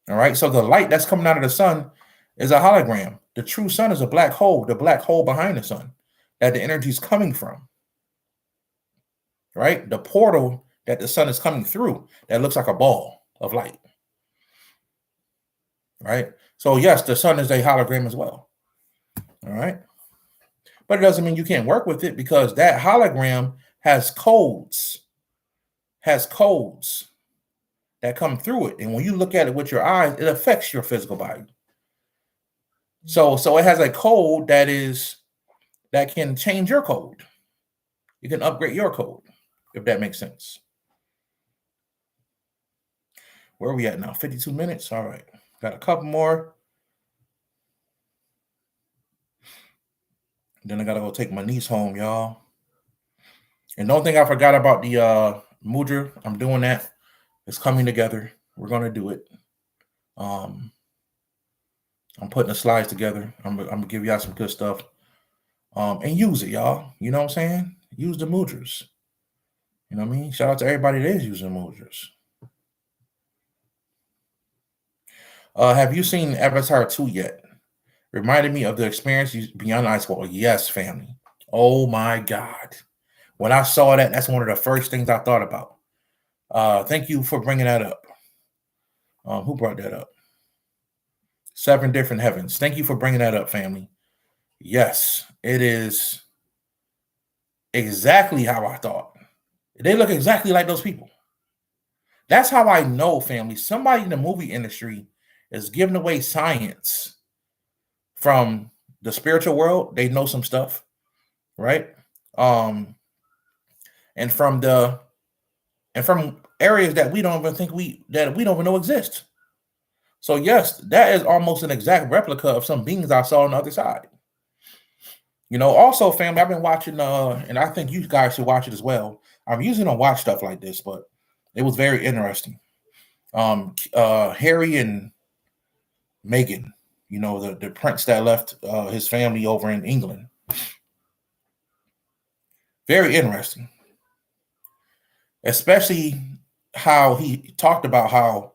All right. So the light that's coming out of the sun is a hologram. The true sun is a black hole, the black hole behind the sun that the energy is coming from. Right. The portal that the sun is coming through that looks like a ball of light. Right. So yes, the sun is a hologram as well. All right. But it doesn't mean you can't work with it, because that hologram has codes that come through it. And when you look at it with your eyes, it affects your physical body. So it has a code that can change your code. You can upgrade your code, if that makes sense. Where are we at now? 52 minutes. All right. Got a couple more. Then I got to go take my niece home, y'all. And don't think I forgot about the mudra. I'm doing that. It's coming together. We're going to do it. I'm putting the slides together. I'm going to give y'all some good stuff. And use it, y'all. You know what I'm saying? Use the mudras. You know what I mean? Shout out to everybody that is using mudras. Have you seen Avatar 2 yet? Reminded me of the experience beyond ice wall. Yes, family. Oh my God. When I saw that, that's one of the first things I thought about. Thank you for bringing that up. Who brought that up? 7 different heavens. Thank you for bringing that up, family. Yes, it is exactly how I thought. They look exactly like those people. That's how I know, family. Somebody in the movie industry is giving away science from the spiritual world. They know some stuff, right? And from areas that we don't even know exist. So yes, that is almost an exact replica of some beings I saw on the other side. You know, also, family, I've been watching, and I think you guys should watch it as well. I'm usually don't watch stuff like this, but it was very interesting. Harry and Meghan, you know, the prince that left his family over in England. Very interesting. Especially how he talked about how,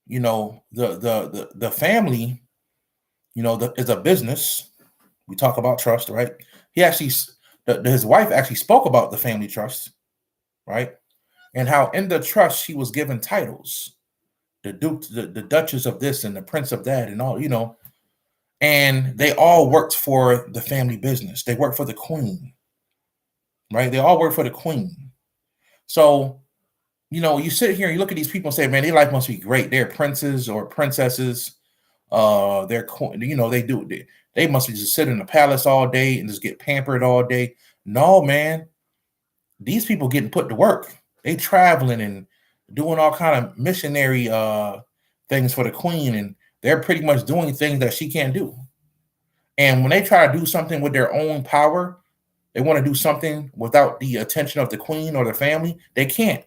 you know, the family, you know, is a business. We talk about trust, right? He actually, his wife actually spoke about the family trust, right? And how in the trust she was given titles, the duke, the duchess of this and the prince of that, and all, you know, and they all worked for the family business. They worked for the queen, right? They all work for the queen. So, you know, you sit here and you look at these people and say, man, their life must be great. They're princes or princesses. They're, you know, they must be just sit in the palace all day and just get pampered all day. No, man, these people getting put to work. They traveling and doing all kind of missionary things for the queen, and they're pretty much doing things that she can't do. And when they try to do something with their own power, they want to do something without the attention of the queen or the family, they can't.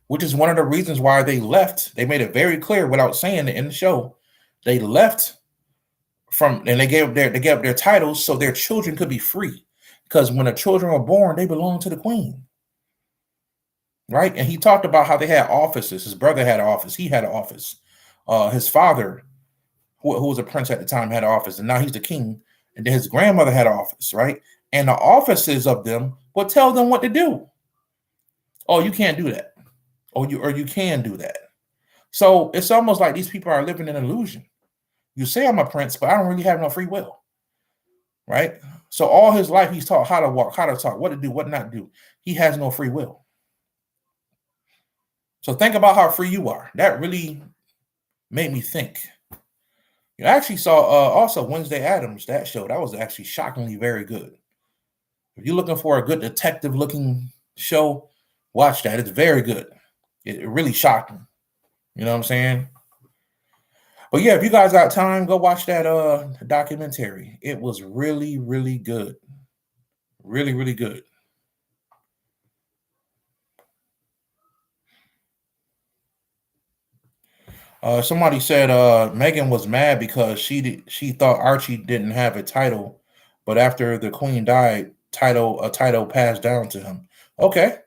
Which is one of the reasons why they left. They made it very clear without saying it in the show. They left and they gave up their titles so their children could be free. because when the children were born, they belonged to the queen, right? And he talked about how they had offices. His brother had an office. He had an office. His father, who was a prince at the time, had an office, and now he's the king. And then his grandmother had an office, right? And the offices of them would tell them what to do. Oh, you can't do that. Or you can do that. So it's almost like these people are living in an illusion. You say I'm a prince, but I don't really have no free will, right? So all his life he's taught how to walk, how to talk, what to do, what not to do. He has no free will. So think about how free you are. That really made me think. You actually saw also Wednesday Addams, that show. That was actually shockingly very good. If you're looking for a good detective-looking show, watch that. It's very good. It really shocked me. You know what I'm saying? But yeah, if you guys got time, go watch that documentary. It was really, really good. Really, really good. Somebody said Meghan was mad because she thought Archie didn't have a title, but after the queen died, a title passed down to him. Okay,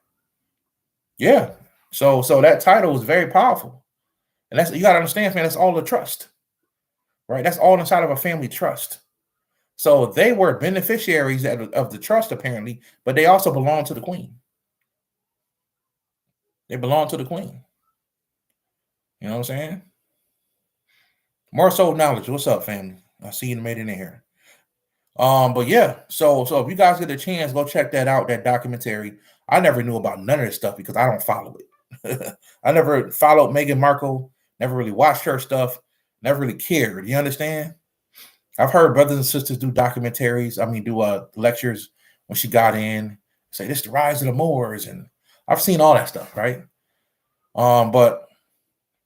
yeah. So that title is very powerful, and that's, you got to understand, man. That's all the trust, right? That's all inside of a family trust. So they were beneficiaries of the trust apparently, but they also belong to the queen. They belong to the queen. You know what I'm saying? More soul knowledge. What's up, family? I see you made it in here. But yeah, so if you guys get a chance, go check that out, that documentary. I never knew about none of this stuff because I don't follow it. I never followed Meghan Markle, never really watched her stuff, never really cared. You understand? I've heard brothers and sisters do documentaries. I mean, do lectures when she got in, say this is the rise of the Moors, and I've seen all that stuff, right? But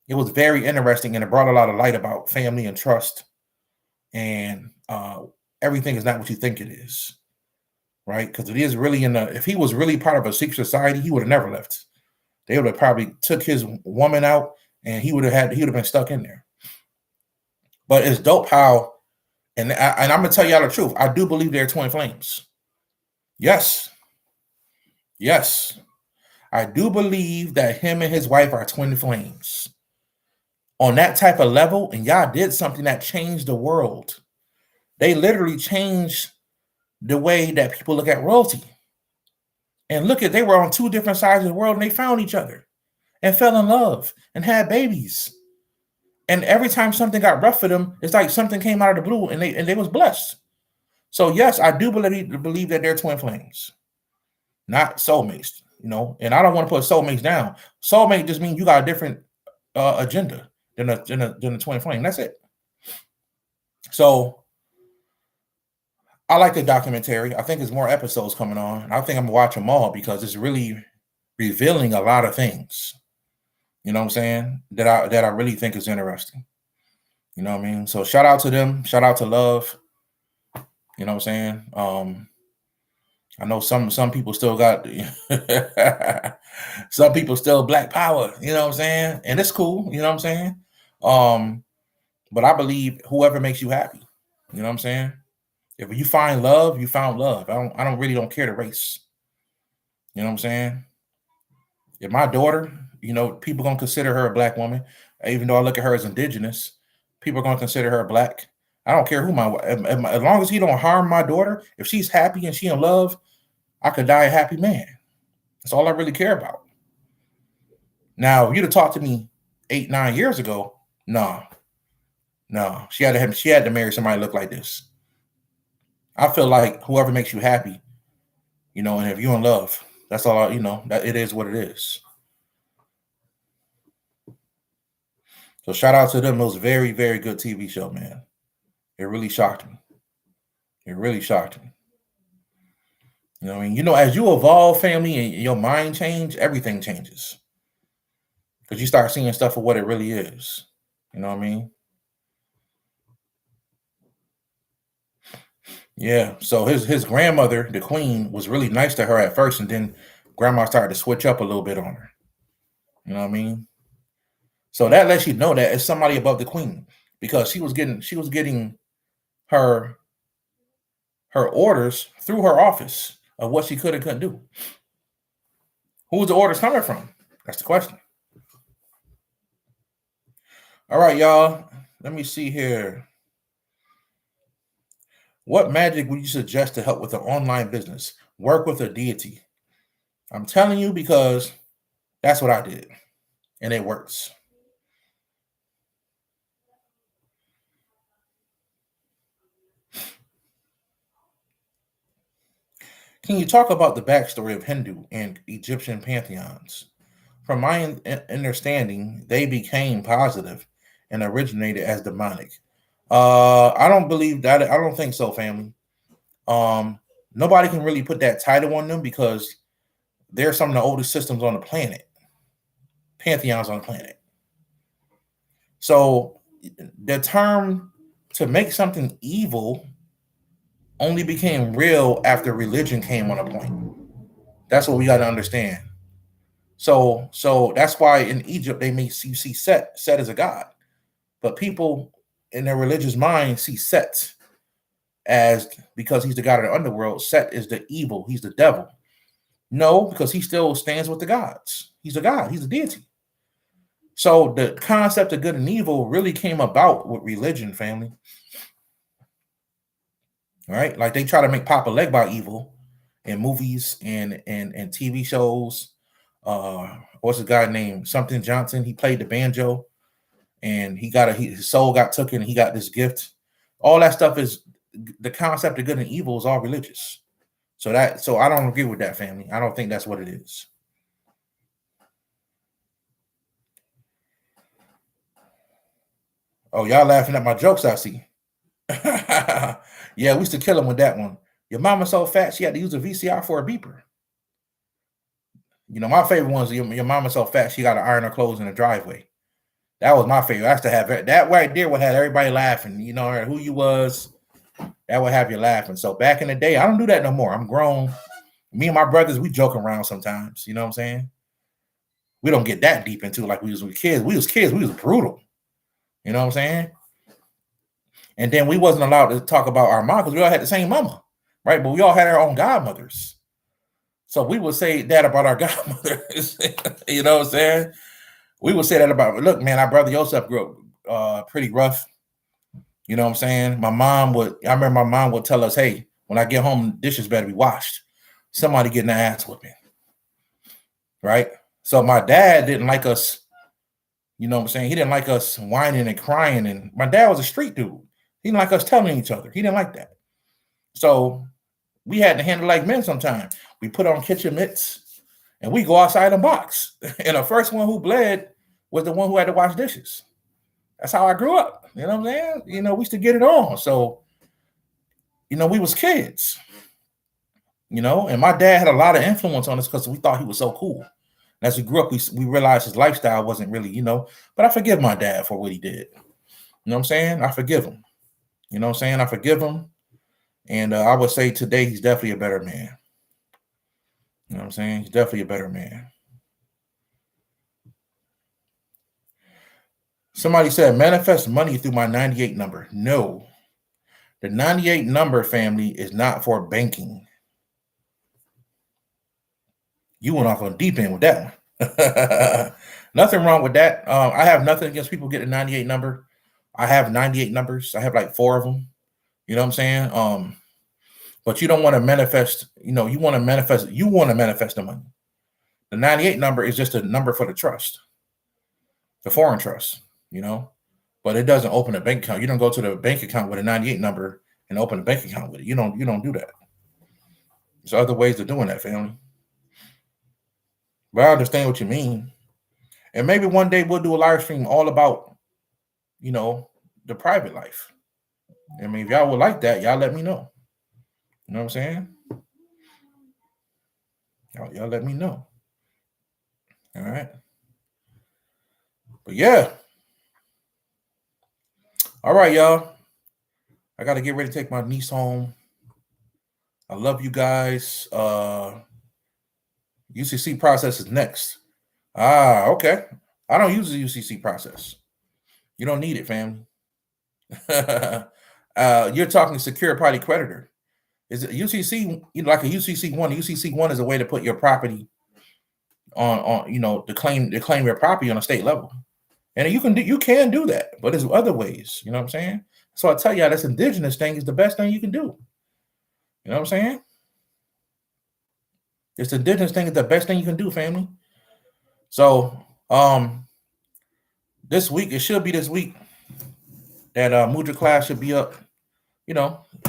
it was very interesting, and it brought a lot of light about family and trust, and everything is not what you think it is, right? Because it is really if he was really part of a secret society, he would have never left. They would have probably took his woman out, and he would have been stuck in there. But it's dope how, and I'm gonna tell y'all the truth. I do believe they're twin flames. Yes, I do believe that him and his wife are twin flames on that type of level. And y'all did something that changed the world. They literally changed the way that people look at royalty. And look at, they were on two different sides of the world, and they found each other and fell in love and had babies. And every time something got rough for them, it's like something came out of the blue, and they was blessed. So yes, I do believe that they're twin flames, not soulmates. You know, and I don't want to put soulmates down. Soulmate just means you got a different agenda than a twin flame. That's it. So I like the documentary. I think there's more episodes coming on. I think I'm gonna watch them all because it's really revealing a lot of things. You know what I'm saying? That I really think is interesting. You know what I mean? So shout out to them. Shout out to Love. You know what I'm saying? I know some people still got some people still black power, you know what I'm saying? And it's cool, you know what I'm saying? But I believe whoever makes you happy, you know what I'm saying? If you find love, you found love. I don't care the race. You know what I'm saying? If my daughter, you know, people gonna consider her a black woman, even though I look at her as indigenous, people are gonna consider her black. I don't care who as long as he don't harm my daughter, if she's happy and she in love, I could die a happy man. That's all I really care about. Now, if you'd have talked to me 8, 9 years ago, no. She had to marry somebody look like this. I feel like whoever makes you happy, you know, and if you're in love, that's all you know, that it is what it is. So shout out to them. It was a very, very good TV show, man. It really shocked me. It really shocked me. You know what I mean? You know, as you evolve, family, and your mind change, everything changes. Because you start seeing stuff for what it really is. You know what I mean? Yeah. So his grandmother, the queen, was really nice to her at first, and then grandma started to switch up a little bit on her. You know what I mean? So that lets you know that it's somebody above the queen, because she was getting her her orders through her office of what she could and couldn't do. Who's the orders coming from? That's the question. All right, y'all. Let me see here. What magic would you suggest to help with an online business? Work with a deity. I'm telling you because that's what I did, and it works. Can you talk about the backstory of Hindu and Egyptian pantheons? From my understanding, they became positive and originated as demonic. I don't believe that. I don't think so, family. Nobody can really put that title on them because they're some of the oldest systems on the planet, pantheons on the planet. So the term to make something evil only became real after religion came on a point. That's what we got to understand. So that's why in Egypt they may see Set as a god, but people in their religious mind see Set as, because he's the god of the underworld, Set is the evil, he's the devil. No, because he still stands with the gods. He's a god, he's a deity. So the concept of good and evil really came about with religion, family. Right? Like they try to make Papa Legba evil in movies and TV shows. What's the guy named something Johnson? He played the banjo, and his soul got taken, and he got this gift. All that stuff is the concept of good and evil is all religious. So I don't agree with that, family. I don't think that's what it is. Oh, y'all laughing at my jokes, I see. Yeah, we used to kill him with that one. Your mama so fat she had to use a VCR for a beeper. You know, my favorite one's your mama so fat she got to iron her clothes in the driveway. That was my favorite. I used to have that right there would have everybody laughing. You know who you was. That would have you laughing. So back in the day, I don't do that no more. I'm grown. Me and my brothers, we joke around sometimes. You know what I'm saying? We don't get that deep into it like we was kids. We was kids. We was brutal. You know what I'm saying? And then we wasn't allowed to talk about our mom because we all had the same mama, right? But we all had our own godmothers. So we would say that about our godmothers. You know what I'm saying? We would say that about, look, man, our brother Joseph grew up pretty rough. You know what I'm saying? I remember my mom would tell us, hey, when I get home, dishes better be washed. Somebody getting their ass whipping. Right? So my dad didn't like us, you know what I'm saying? He didn't like us whining and crying. And my dad was a street dude. He didn't like us telling each other. He didn't like that. So we had to handle like men sometimes. We put on kitchen mitts and we go outside and box. And the first one who bled was the one who had to wash dishes. That's how I grew up. You know what I'm saying? You know, we used to get it on. So, you know, we was kids. You know, and my dad had a lot of influence on us because we thought he was so cool. And as we grew up, we realized his lifestyle wasn't really, you know, but I forgive my dad for what he did. You know what I'm saying? I forgive him. You know what I'm saying? I forgive him. And I would say today he's definitely a better man. You know what I'm saying? He's definitely a better man. Somebody said, manifest money through my 98 number. No. The 98 number, family, is not for banking. You went off on the deep end with that one. Nothing wrong with that. I have nothing against people getting a 98 number. I have 98 numbers. I have like 4 of them. You know what I'm saying? But you don't want to manifest, you know, you want to manifest the money. The 98 number is just a number for the trust, the foreign trust, you know, but it doesn't open a bank account. You don't go to the bank account with a 98 number and open a bank account with it. You don't do that. There's other ways of doing that, family. But I understand what you mean. And maybe one day we'll do a live stream all about, you know, the private life. I mean, if y'all would like that, y'all let me know. You know what I'm saying? Y'all let me know. All right. But yeah. All right, y'all. I got to get ready to take my niece home. I love you guys. UCC process is next. Okay. I don't use the UCC process. You don't need it, family. You're talking secure party creditor. Is it UCC, like a UCC1? UCC1 is a way to put your property on to claim your property on a state level. And you can do that, but there's other ways, you know what I'm saying? So I tell you, this indigenous thing is the best thing you can do. You know what I'm saying? This indigenous thing is the best thing you can do, family. So this week, it should be this week that Mudra class should be up.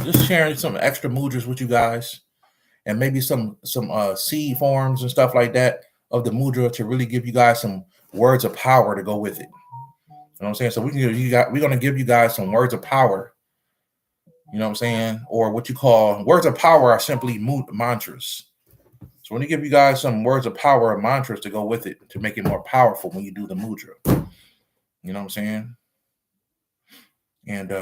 Just sharing some extra mudras with you guys, and maybe some seed forms and stuff like that of the mudra to really give you guys some words of power to go with it. You know what I'm saying? So we're going to give you guys some words of power. You know what I'm saying? Or what you call words of power are simply mantras. So we're going to give you guys some words of power or mantras to go with it to make it more powerful when you do the mudra. You know what I'm saying? And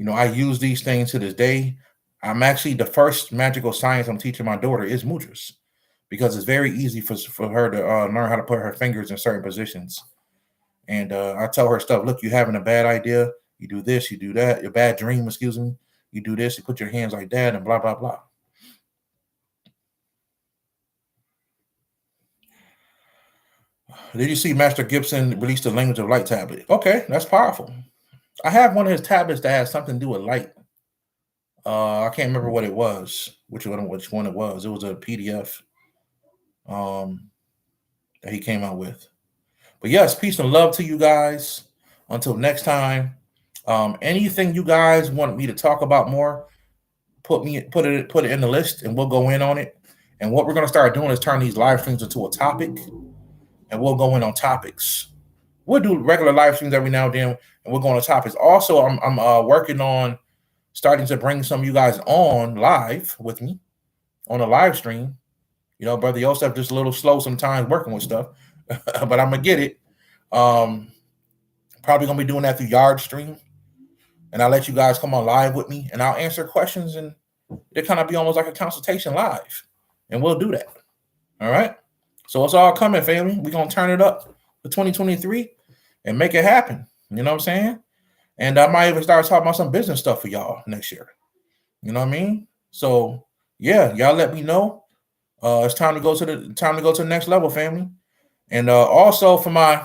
I use these things to this day. I'm actually the first magical science I'm teaching my daughter is mudras, because it's very easy for her to learn how to put her fingers in certain positions. And I tell her stuff. Look, you're having a bad idea. You do this, you do that. Your bad dream, excuse me. You do this, you put your hands like that, and blah, blah, blah. Did you see Master Gibson release the Language of Light tablet? Okay, that's powerful. I have one of his tablets that has something to do with light. I can't remember what it was, which one it was. It was a PDF that he came out with. But yes, peace and love to you guys. Until next time, anything you guys want me to talk about more, put it in the list, and we'll go in on it. And what we're going to start doing is turn these live streams into a topic, and we'll go in on topics. We'll do regular live streams every now and then, and we'll go on topics. Also, I'm working on starting to bring some of you guys on live with me on a live stream. Brother Yosef just a little slow sometimes working with stuff, but I'm gonna get it. Probably gonna be doing that through Yard Stream, and I'll let you guys come on live with me, and I'll answer questions, and it kind of be almost like a consultation live, and we'll do that. All right. So it's all coming, family. We're gonna turn it up for 2023 and make it happen. You know what I'm saying? And I might even start talking about some business stuff for y'all next year. You know what I mean? So yeah, y'all let me know. It's time to go to the next level, family. And also for my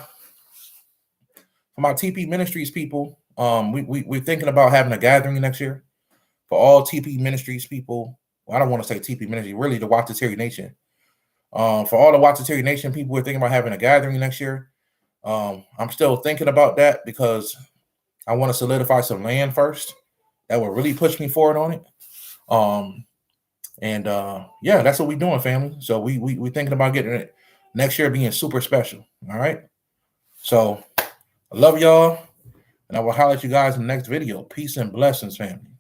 TP Ministries people, we're thinking about having a gathering next year for all TP Ministries people. Well, I don't want to say TP Ministry, really the Watatiri Nation. For all the Watatiri Nation people, we're thinking about having a gathering next year. I'm still thinking about that because I want to solidify some land first. That will really push me forward on it. Yeah, that's what we're doing, family. So we're thinking about getting it next year being super special. All right. So I love y'all, and I will holler at you guys in the next video. Peace and blessings, family.